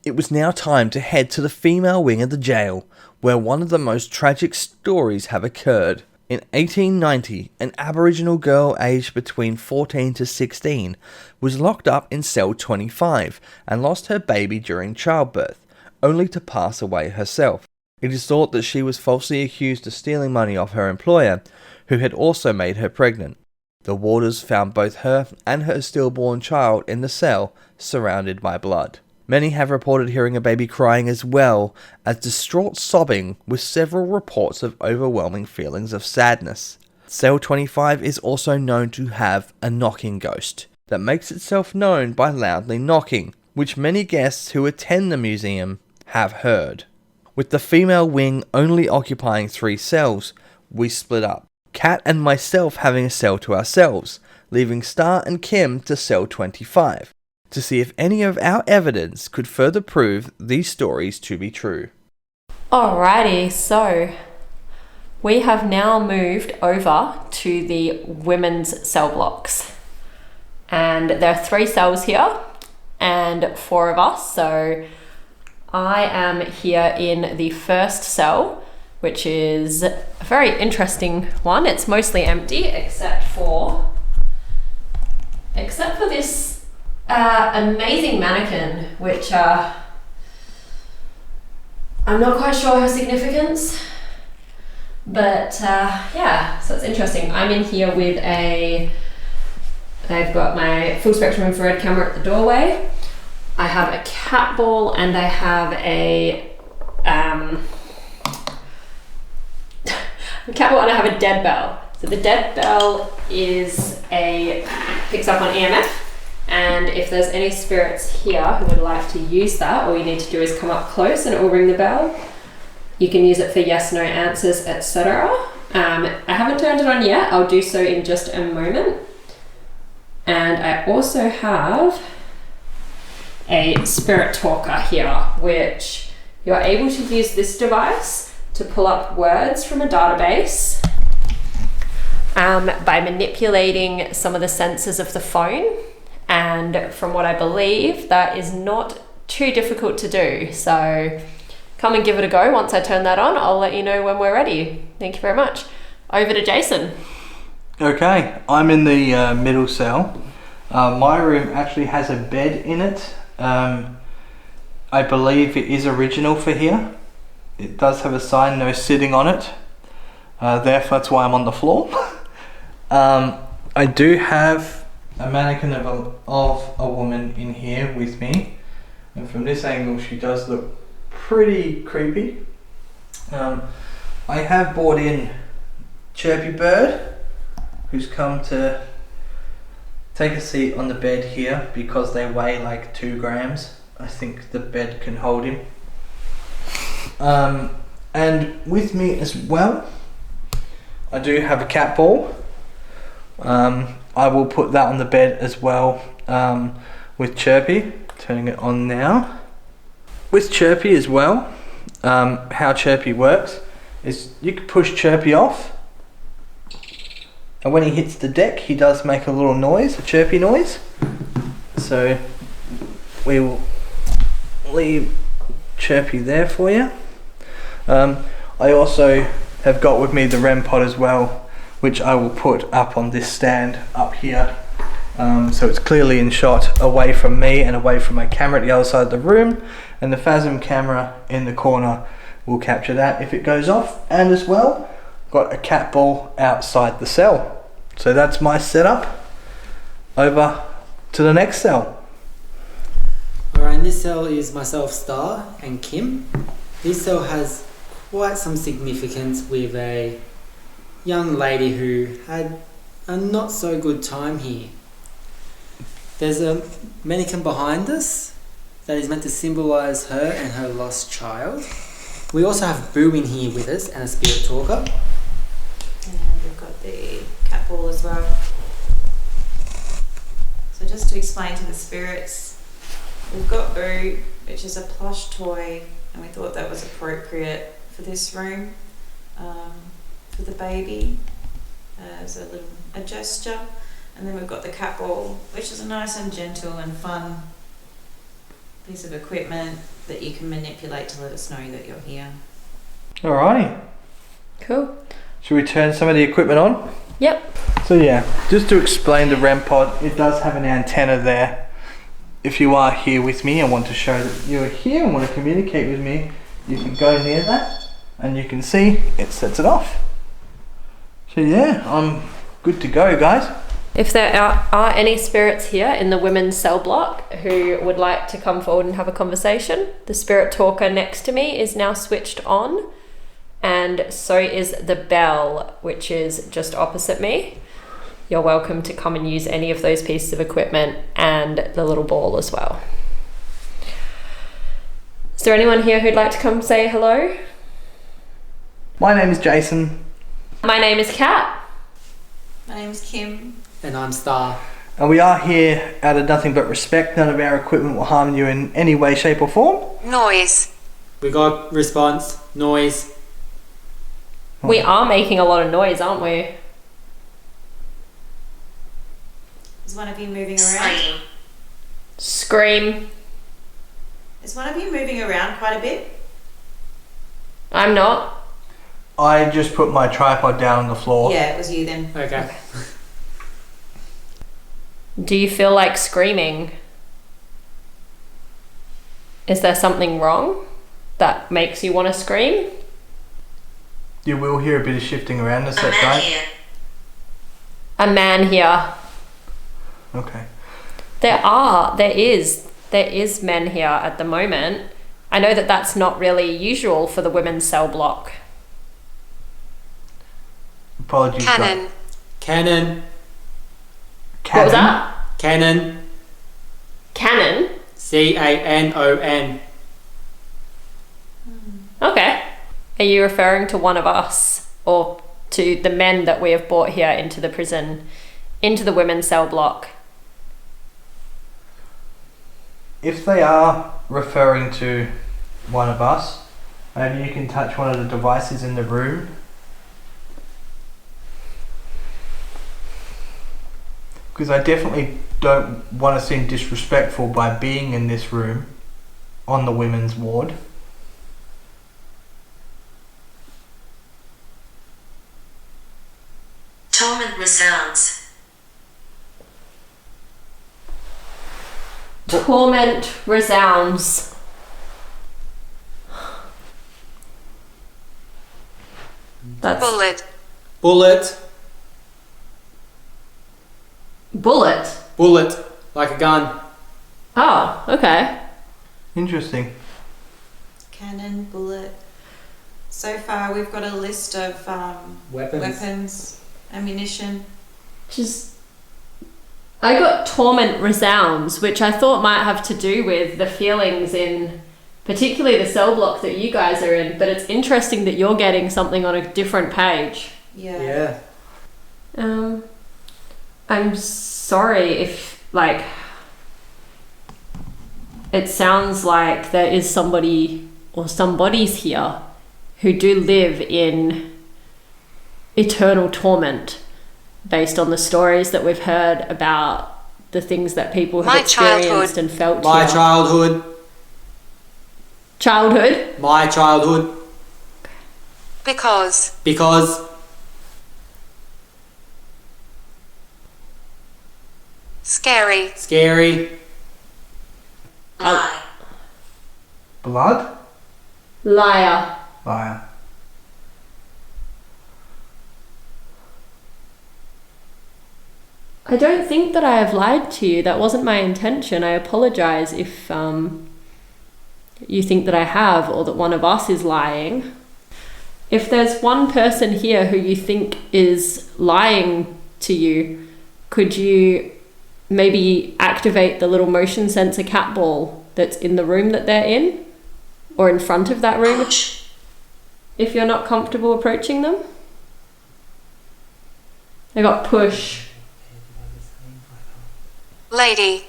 It was now time to head to the female wing of the jail, where one of the most tragic stories have occurred. In 1890, an Aboriginal girl aged between 14 to 16 was locked up in cell 25 and lost her baby during childbirth, only to pass away herself. It is thought that she was falsely accused of stealing money off her employer, who had also made her pregnant. The warders found both her and her stillborn child in the cell, surrounded by blood. Many have reported hearing a baby crying as well as distraught sobbing, with several reports of overwhelming feelings of sadness. Cell 25 is also known to have a knocking ghost that makes itself known by loudly knocking, which many guests who attend the museum have heard. With the female wing only occupying 3 cells, we split up. Kat and myself having a cell to ourselves, leaving Star and Kim to cell 25, to see if any of our evidence could further prove these stories to be true. Alrighty, so we have now moved over to the women's cell blocks. And there are 3 cells here and 4 of us, so I am here in the first cell, which is a very interesting one. It's mostly empty except for this amazing mannequin, which I'm not quite sure her significance, but so it's interesting. I'm in here with I've got my full spectrum infrared camera at the doorway. I have a cat ball and I have a cat ball and I have a dead bell. So the dead bell picks up on EMF, and if there's any spirits here who would like to use that, all you need to do is come up close and it will ring the bell. You can use it for yes, no answers, etc. I haven't turned it on yet. I'll do so in just a moment. And I also have a spirit talker here, which you're able to use this device to pull up words from a database by manipulating some of the sensors of the phone. And from what I believe, that is not too difficult to do. So come and give it a go. Once I turn that on, I'll let you know when we're ready. Thank you very much. Over to Jason. Okay, I'm in the middle cell. My room actually has a bed in it. I believe it is original for here. It does have a sign, no sitting on it. Therefore, that's why I'm on the floor. I do have a mannequin of a woman in here with me. And from this angle, she does look pretty creepy. I have brought in Chirpy Bird, who's come to take a seat on the bed here because they weigh like 2 grams. I think the bed can hold him. And with me as well, I do have a cat ball. I will put that on the bed as well with Chirpy. Turning it on now. With Chirpy as well, how Chirpy works is you can push Chirpy off, and when he hits the deck he does make a little noise, a chirpy noise. So we will leave Chirpy there for you. I also have got with me the REM pod as well, which I will put up on this stand up here, so it's clearly in shot away from me and away from my camera at the other side of the room, and the Phasm camera in the corner will capture that if it goes off. And as well, got a cat ball outside the cell. So that's my setup. Over to the next cell. Alright, in this cell is myself, Star, and Kim. This cell has quite some significance with a young lady who had a not so good time here. There's a mannequin behind us that is meant to symbolise her and her lost child. We also have Boo in here with us and a spirit talker. And we've got the cat ball as well. So just to explain to the spirits, we've got Boo, which is a plush toy, and we thought that was appropriate for this room, for the baby, as a gesture. And then we've got the cat ball, which is a nice and gentle and fun piece of equipment that you can manipulate to let us know that you're here. Alrighty. Cool. Should we turn some of the equipment on? Yep. So yeah, just to explain the REM pod, it does have an antenna there. If you are here with me and want to show that you're here and want to communicate with me, you can go near that and you can see it sets it off. So yeah, I'm good to go, guys. If there are any spirits here in the women's cell block who would like to come forward and have a conversation, the spirit talker next to me is now switched on, and so is the bell, which is just opposite me. You're welcome to come and use any of those pieces of equipment and the little ball as well. Is there anyone here who'd like to come say hello? My name is Jason. My name is Kat. My name's Kim. And I'm Star. And we are here out of nothing but respect. None of our equipment will harm you in any way, shape or form. Noise. We got response, noise. We are making a lot of noise, aren't we? Is one of you moving around? Scream. Is one of you moving around quite a bit? I'm not. I just put my tripod down on the floor. Yeah, it was you then. Okay. Do you feel like screaming? Is there something wrong that makes you want to scream? You will hear a bit of shifting around us, that's right? A man here. Okay. There is men here at the moment. I know that that's not really usual for the women's cell block. Apologies. Cannon. Cannon. What was that? Cannon. Cannon? C-A-N-O-N. Okay. Are you referring to one of us or to the men that we have brought here into the prison, into the women's cell block? if they are referring to one of us, maybe you can touch one of the devices in the room. Because I definitely don't want to seem disrespectful by being in this room on the women's ward. Torment resounds. Torment resounds. That's Bullet. Bullet. bullet. Bullet. Like a gun. Oh, okay. Interesting. Cannon, bullet. So far, we've got a list of weapons, ammunition. Just, I got torment resounds, which I thought might have to do with the feelings in particularly the cell block that you guys are in, but it's interesting that you're getting something on a different page. Yeah. I'm sorry if, like, it sounds like there is somebody or somebodies here who do live in eternal torment based on the stories that we've heard about the things that people have My experienced childhood. and felt My here. childhood. Childhood? My childhood. Because. Because. Scary. Scary. Lie. Blood? Liar. Liar. I don't think that I have lied to you. That wasn't my intention. I apologize if you think that I have or that one of us is lying. If there's one person here who you think is lying to you, could you maybe activate the little motion sensor cat ball that's in the room that they're in? Or in front of that room? Push. If you're not comfortable approaching them? I got push. Lady.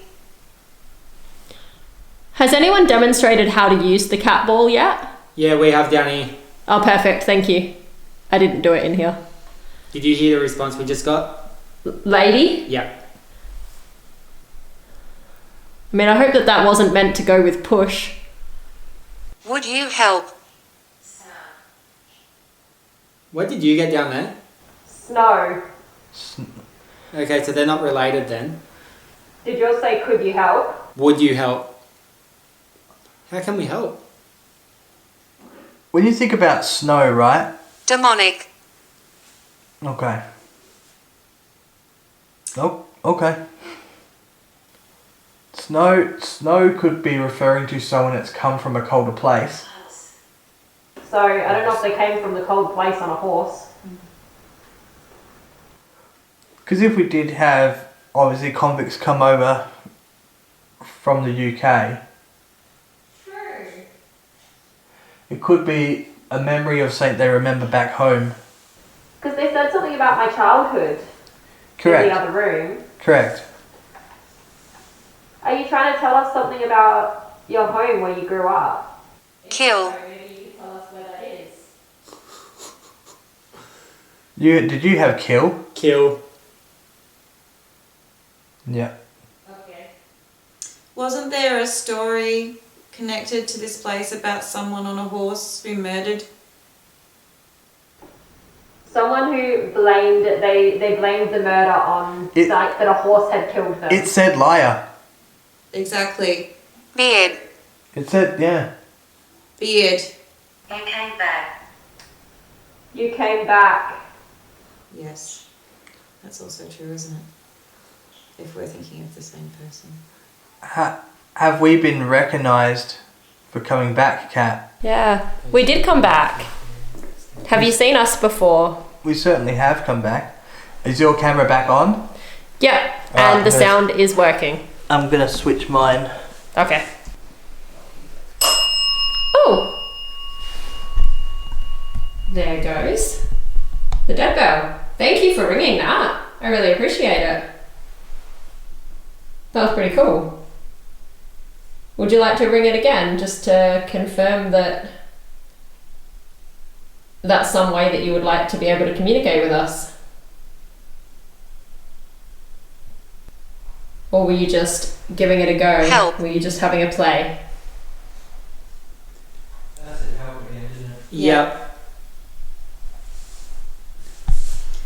Has anyone demonstrated how to use the cat ball yet? Yeah, we have down here. Oh, perfect. Thank you. I didn't do it in here. Did you hear the response we just got? Lady? Yeah. I mean, I hope that that wasn't meant to go with push. Would you help? What did you get down there? Snow. Okay, so they're not related then. Did yours say, could you help? Would you help? How can we help? When you think about snow, right? Demonic. Okay. Oh, okay. Snow could be referring to someone that's come from a colder place. So, I don't know if they came from the cold place on a horse. Because if we did have, obviously, convicts come over from the UK, True. it could be a memory of something they remember back home. Because they said something about my childhood in the Correct. other room. Correct. Are you trying to tell us something about your home where you grew up? Kill. Maybe you can tell us where that is. Did you have kill? Kill. Yeah. Okay. Wasn't there a story connected to this place about someone on a horse being murdered? Someone who blamed, they blamed the murder on like that a horse had killed them. It said liar. Exactly. Beard. It said, yeah. Beard. You came back. You came back. Yes. That's also true, isn't it? If we're thinking of the same person. Have we been recognised for coming back, Kat? Yeah, we did come back. Have you seen us before? We certainly have come back. Is your camera back on? Yeah, Alright, and the good. sound is working. I'm gonna switch mine. Okay. Oh! There goes the dead bell. Thank you for ringing that. I really appreciate it. That was pretty cool. Would you like to ring it again just to confirm that that's some way that you would like to be able to communicate with us? Or were you just giving it a go? Help. Were you just having a play? That's it, help again, isn't it? Yep.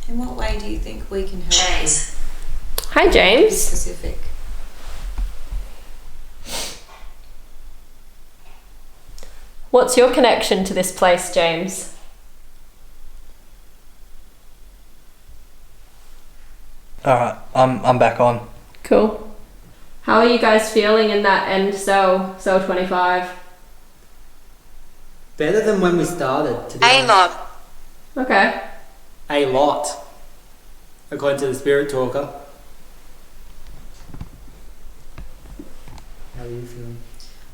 In what way do you think we can help you? James. Hi, Be James. specific. What's your connection to this place, James? Alright, I'm back on. Cool. How are you guys feeling in that end cell, cell 25? Better than when we started, to be A honest. lot. Okay. A lot. According to the spirit talker. How are you feeling?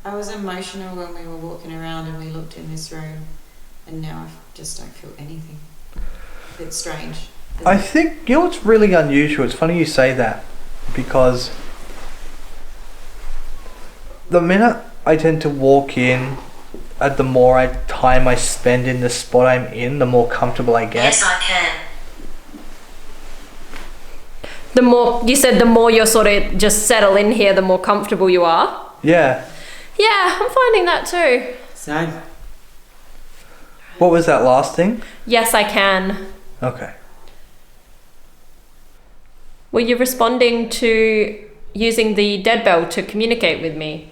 I was emotional when we were walking around and we looked in this room, and now I just don't feel anything. It's strange. I think, you know what's really unusual? It's funny you say that, because the minute I tend to walk in, the more time I spend in the spot I'm in, the more comfortable I get. Yes, I can. The more, you said the more you're sort of just settle in here, the more comfortable you are? Yeah. Yeah, I'm finding that too. Same. What was that last thing? Yes, I can. Okay. Were you responding to using the dead bell to communicate with me?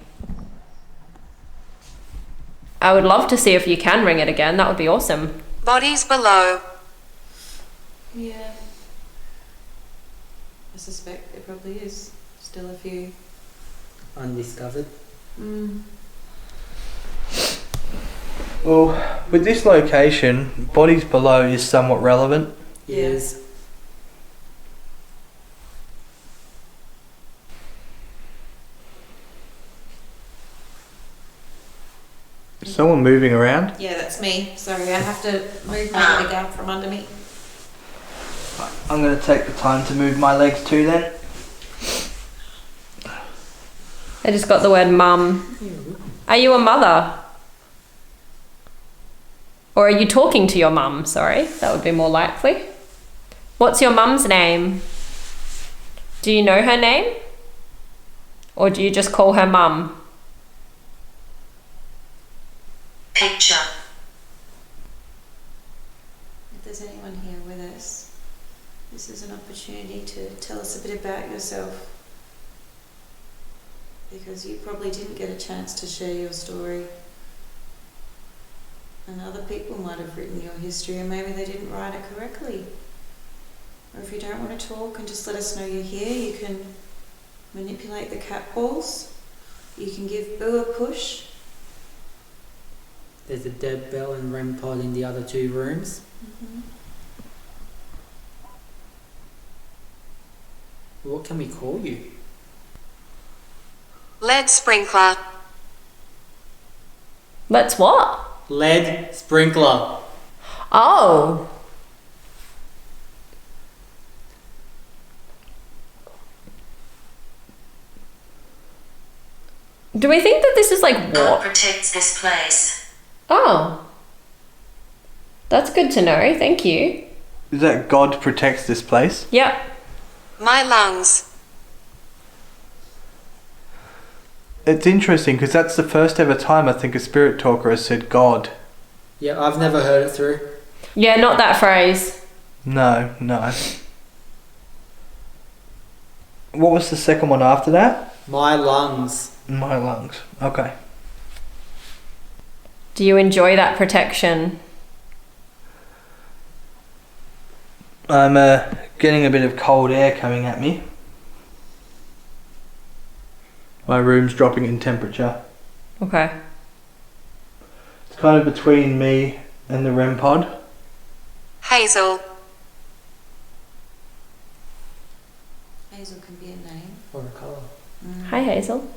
I would love to see if you can ring it again. That would be awesome. Bodies below. Yeah. I suspect there probably is still a few. Undiscovered. Well, with this location, bodies below is somewhat relevant. Yes. Someone moving around. Yeah, that's me. Sorry, I have to move my leg out from under me. I'm going to take the time to move my legs too then. I just got the word mum. Are you a mother? Or are you talking to your mum? Sorry, that would be more likely. What's your mum's name? Do you know her name? Or do you just call her mum? Picture. If there's anyone here with us, this is an opportunity to tell us a bit about yourself. Because you probably didn't get a chance to share your story. And other people might have written your history and maybe they didn't write it correctly. Or if you don't want to talk and just let us know you're here, you can manipulate the cat balls. You can give Boo a push. There's a dead bell and REM pod in the other two rooms. What can we call you? Lead sprinkler. Let's what? Lead sprinkler. Oh. Do we think that this is like God what? protects this place. Oh. That's good to know, thank you. Is that God protects this place? Yep. My lungs. It's interesting because that's the first ever time I think a spirit talker has said God. Yeah, I've never heard it through. Yeah, not that phrase. No. What was the second one after that? My lungs. My lungs. Okay. Do you enjoy that protection? I'm getting a bit of cold air coming at me. My room's dropping in temperature. Okay. It's kind of between me and the REM pod. Hazel. Hazel can be a name. Or a colour. Hi, Hazel.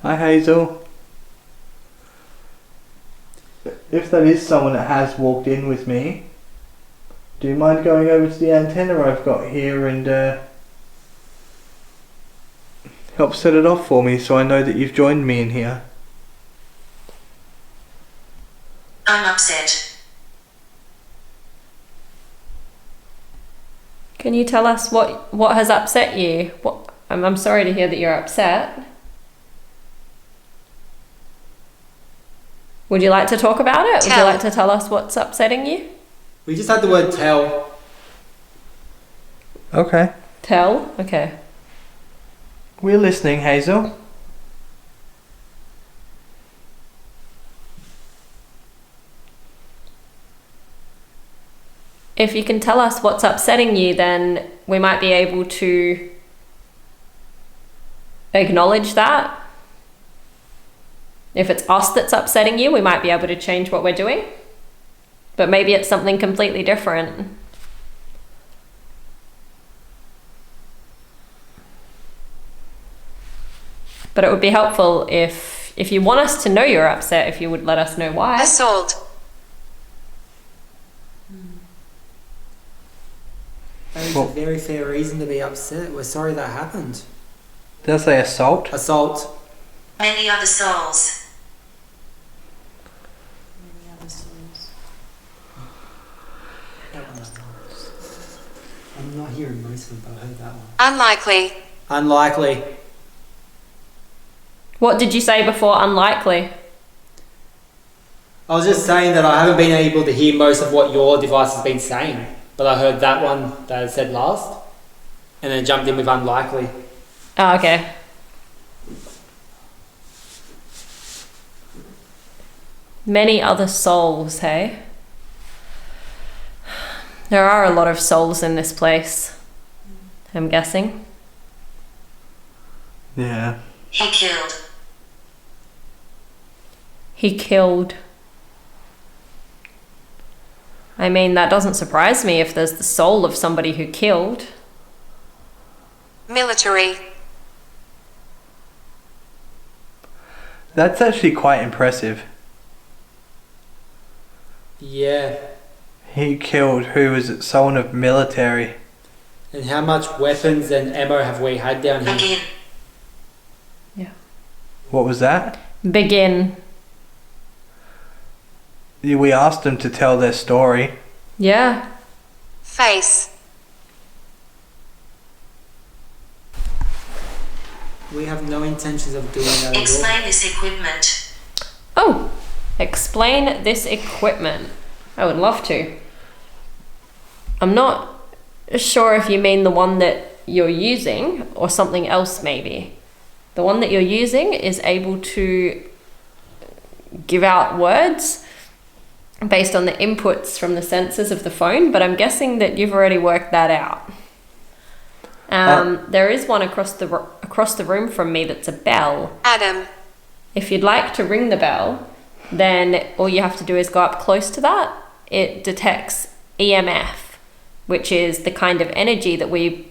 Hi Hazel. If that is someone that has walked in with me, do you mind going over to the antenna I've got here and help set it off for me so I know that you've joined me in here? I'm upset. Can you tell us what has upset you? I'm sorry to hear that you're upset. Would you like to talk about it? Would you like to tell us what's upsetting you? We just had the word tell. Okay. Tell? Okay. We're listening, Hazel. If you can tell us what's upsetting you, then we might be able to acknowledge that. If it's us that's upsetting you, we might be able to change what we're doing. But maybe it's something completely different. But it would be helpful if you want us to know you're upset, if you would let us know why. Assault. That is a very fair reason to be upset. We're sorry that happened. Did I say assault? Assault. Many other souls. I'm not hearing most of it, but I heard that one. Unlikely. Unlikely. What did you say before unlikely? I was just saying that I haven't been able to hear most of what your device has been saying, but I heard that one that I said last, and then jumped in with unlikely. Oh, okay. Many other souls, hey? There are a lot of souls in this place, I'm guessing. Yeah. He killed. He killed. I mean, that doesn't surprise me if there's the soul of somebody who killed. Military. That's actually quite impressive. Yeah. He killed who was it? Someone of military. And how much weapons and ammo have we had down here? Begin. Yeah. What was that? Begin. We asked them to tell their story. Yeah. Face. We have no intentions of doing that at all. Explain this equipment. Oh, explain this equipment. I would love to. I'm not sure if you mean the one that you're using or something else maybe. The one that you're using is able to give out words based on the inputs from the sensors of the phone, but I'm guessing that you've already worked that out. There is one across the room from me that's a bell. Adam. If you'd like to ring the bell, then all you have to do is go up close to that. It detects EMF, which is the kind of energy that we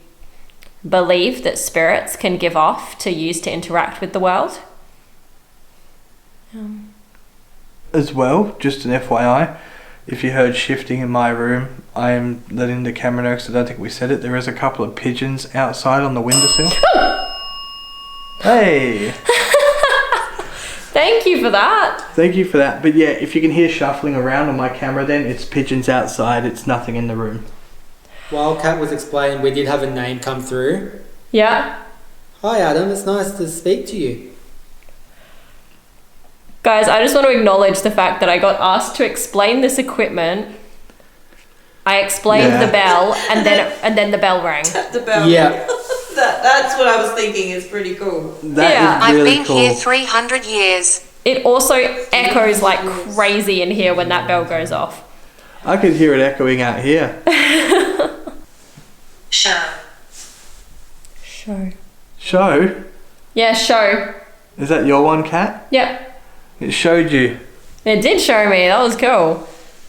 believe that spirits can give off to use to interact with the world. As well, just an FYI, if you heard shifting in my room, I am letting the camera know because I don't think we said it. There is a couple of pigeons outside on the windowsill. Hey! Thank you for that. Thank you for that. But yeah, if you can hear shuffling around on my camera then, it's pigeons outside, it's nothing in the room. While Kat was explaining, we did have a name come through. Yeah. Hi Adam, it's nice to speak to you. Guys, I just want to acknowledge the fact that I got asked to explain this equipment. I explained the bell and then the bell rang. The bell. Yeah. That's what I was thinking is pretty cool. That is I've really been cool. here 300 years. It also echoes like crazy in here when that bell goes off. I could hear it echoing out here. Show. Show? Yeah, show. Is that your one, Kat? Yep. It showed you. It did show me. That was cool.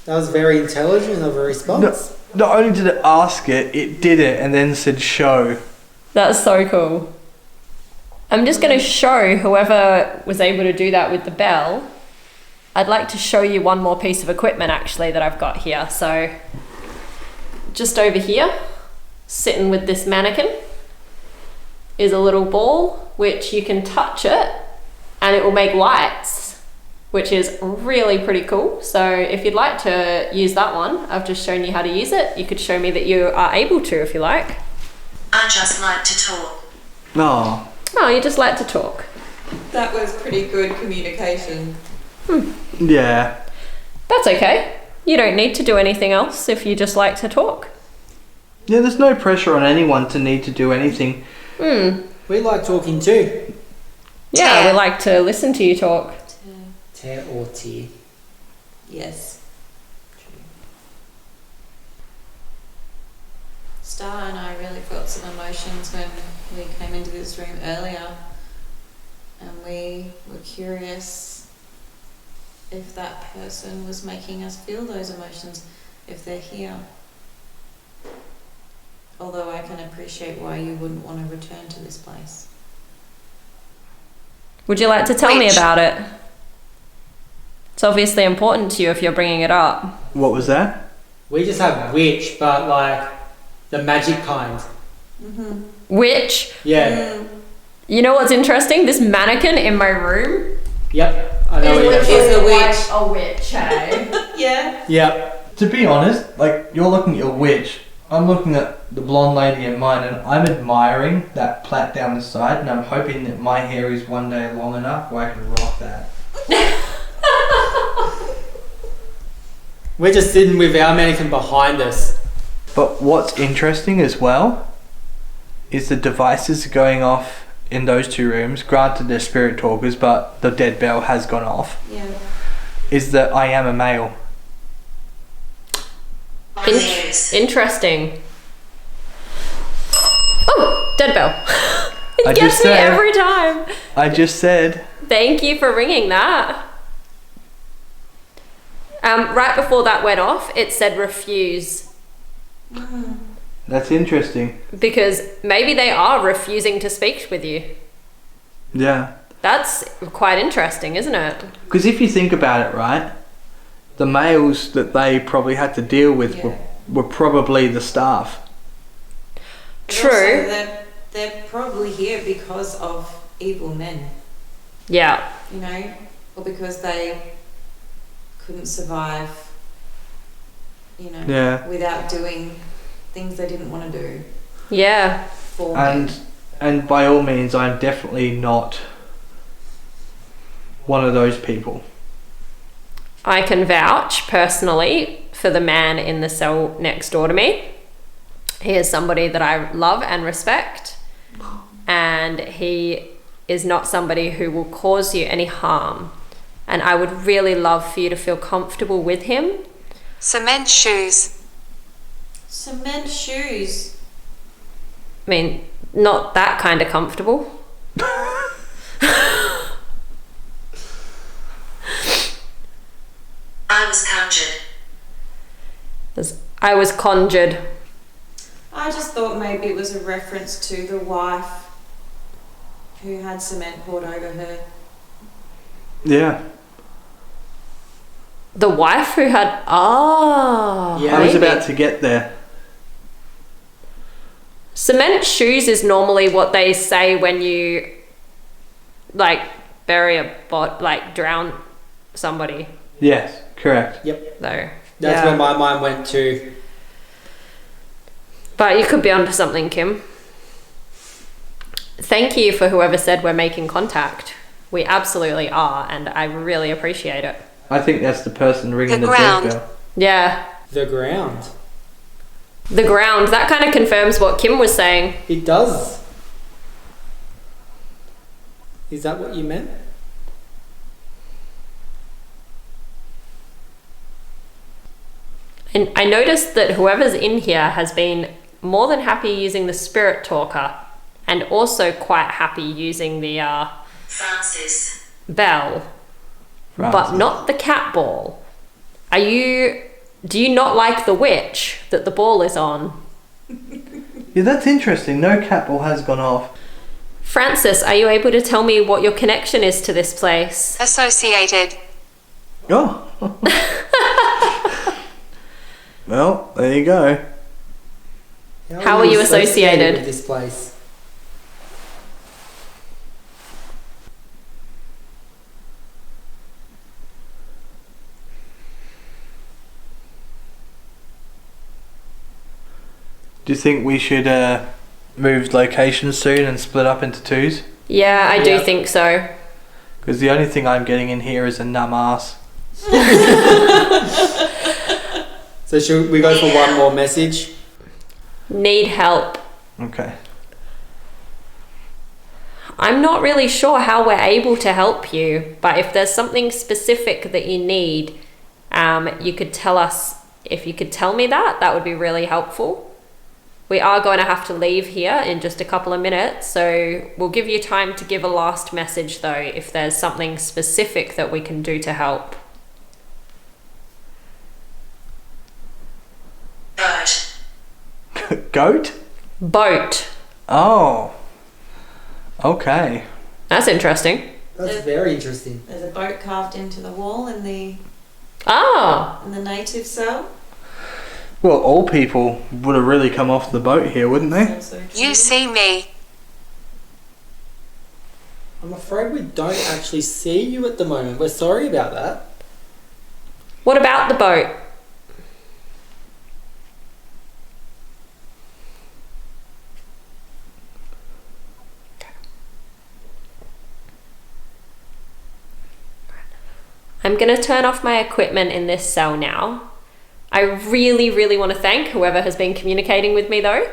That was very intelligent of a response. Not only did it ask it, it did it and then said show. That's so cool. I'm just going to show whoever was able to do that with the bell. I'd like to show you one more piece of equipment actually that I've got here. So just over here, sitting with this mannequin, is a little ball which you can touch it and it will make lights, which is really pretty cool. So if you'd like to use that one, I've just shown you how to use it. You could show me that you are able to if you like. I just like to talk. Oh, Oh, you just like to talk. That was pretty good communication. yeah. That's okay. You don't need to do anything else if you just like to talk. Yeah, there's no pressure on anyone to need to do anything. We like talking too. Yeah, Tear. we like to listen to you talk. Tear or tear. Yes. Star and I really felt some emotions when we came into this room earlier, and we were curious if that person was making us feel those emotions, if they're here. Although I can appreciate why you wouldn't want to return to this place. Would you like to tell me Which? about it? It's obviously important to you if you're bringing it up. What was that? We just have witch, but like the magic kind. Which, Yeah. you know what's interesting? This mannequin in my room Yep. I know what you're literally- saying. a witch. a witch, hey? Yeah. Yep. To be honest, like, you're looking at your witch. I'm looking at the blonde lady in mine, and I'm admiring that plait down the side, and I'm hoping that my hair is one day long enough where I can rock that. We're just sitting with our mannequin behind us. But what's interesting as well is the devices going off in those two rooms. Granted, they're spirit talkers, but the dead bell has gone off. Yeah. Is that I am a male. News. Interesting. Oh, dead bell. I It gets just me said- every time. I just said. Thank you for ringing that. Right before that went off, it said refuse. That's interesting. Because maybe they are refusing to speak with you. Yeah. That's quite interesting, isn't it? Because if you think about it, right, the males that they probably had to deal with were probably the staff. But True. also they're probably here because of evil men, Yeah. you know, or because they couldn't survive, you know, Yeah. without doing things they didn't want to do Yeah. for And me. and by all means, I'm definitely not one of those people. I can vouch personally for the man in the cell next door to me. He is somebody that I love and respect, and he is not somebody who will cause you any harm. And I would really love for you to feel comfortable with him. Cement shoes. Cement shoes. I mean, not that kind of comfortable. I was conjured. I was conjured. I just thought maybe it was a reference to the wife who had cement poured over her. Yeah. The wife who had... Yeah. I was maybe. about to get there. Cement shoes is normally what they say when you, like, bury a like, drown somebody, Yes, correct. Yep. though. That's Yeah. where my mind went to. But you could be onto something, Kim. Thank you for whoever said we're making contact. We absolutely are, and I really appreciate it. I think that's the person ringing The the ground. dead bell. Yeah. The ground. The ground. That kind of confirms what Kim was saying. It does. Is that what you meant? And I noticed that whoever's in here has been more than happy using the spirit talker, and also quite happy using the Francis. bell, but Francis. not the cat ball. Do you not like the witch that the ball is on? Yeah, that's interesting. No cat ball has gone off. Francis, are you able to tell me what your connection is to this place? Associated. Oh. Well, there you go. How are you associated? with this place? Do you think we should move locations soon and split up into twos? Yeah, I do think so. Because the only thing I'm getting in here is a numb ass. So should we go for one more message? Need help. Okay. I'm not really sure how we're able to help you, but if there's something specific that you need, you could tell us. If you could tell me that, that would be really helpful. We are going to have to leave here in just a couple of minutes, so we'll give you time to give a last message though, if there's something specific that we can do to help. Bird. Goat? Boat. Oh. Okay. That's interesting. That's very interesting. There's a boat carved into the wall in the native cell. Well, all people would have really come off the boat here, wouldn't they? Also true. You see me. I'm afraid we don't actually see you at the moment. We're sorry about that. What about the boat? I'm going to turn off my equipment in this cell now. I really, really want to thank whoever has been communicating with me though.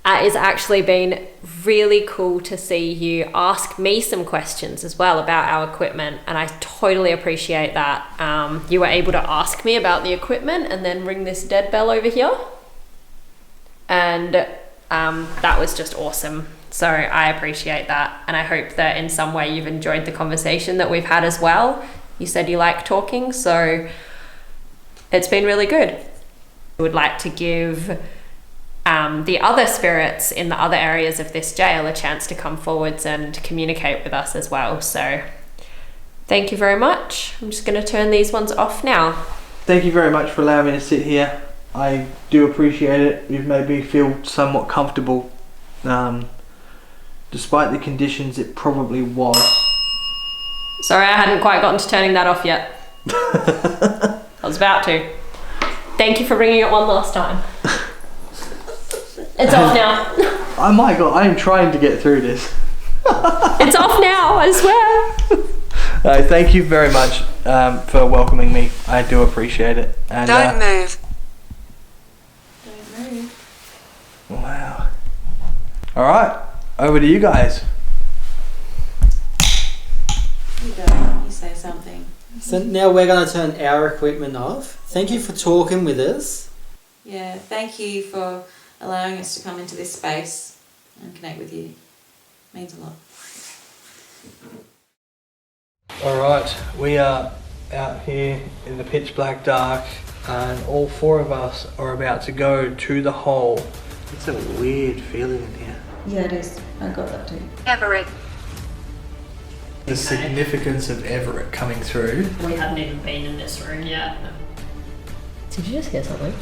It's actually been really cool to see you ask me some questions as well about our equipment, and I totally appreciate that. You were able to ask me about the equipment and then ring this dead bell over here. And that was just awesome. So I appreciate that, and I hope that in some way you've enjoyed the conversation that we've had as well. You said you like talking, so it's been really good. I would like to give the other spirits in the other areas of this jail a chance to come forwards and communicate with us as well. So thank you very much. I'm just going to turn these ones off now. Thank you very much for allowing me to sit here. I do appreciate it. You've made me feel somewhat comfortable. Despite the conditions it probably was. Sorry, I hadn't quite gotten to turning that off yet. I was about to. Thank you for ringing it one last time. It's off now. Oh my god, I am trying to get through this. It's off now, I swear. Thank you very much for welcoming me. I do appreciate it. And, Don't move. Don't move. Wow. Alright, over to you guys. You go. You say something. So now we're going to turn our equipment off. Thank you for talking with us. Yeah, thank you for allowing us to come into this space and connect with you. It means a lot. Alright, we are out here in the pitch black dark and all four of us are about to go to the hole. It's a weird feeling in here. Yeah, it is. I got that too. Everett. The significance of Everett coming through. We hadn't even been in this room yet. Did you just hear something?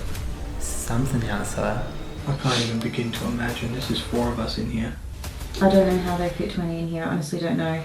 Something outside. I can't even begin to imagine. This is four of us in here. I don't know how they fit 20 in here. I honestly don't know.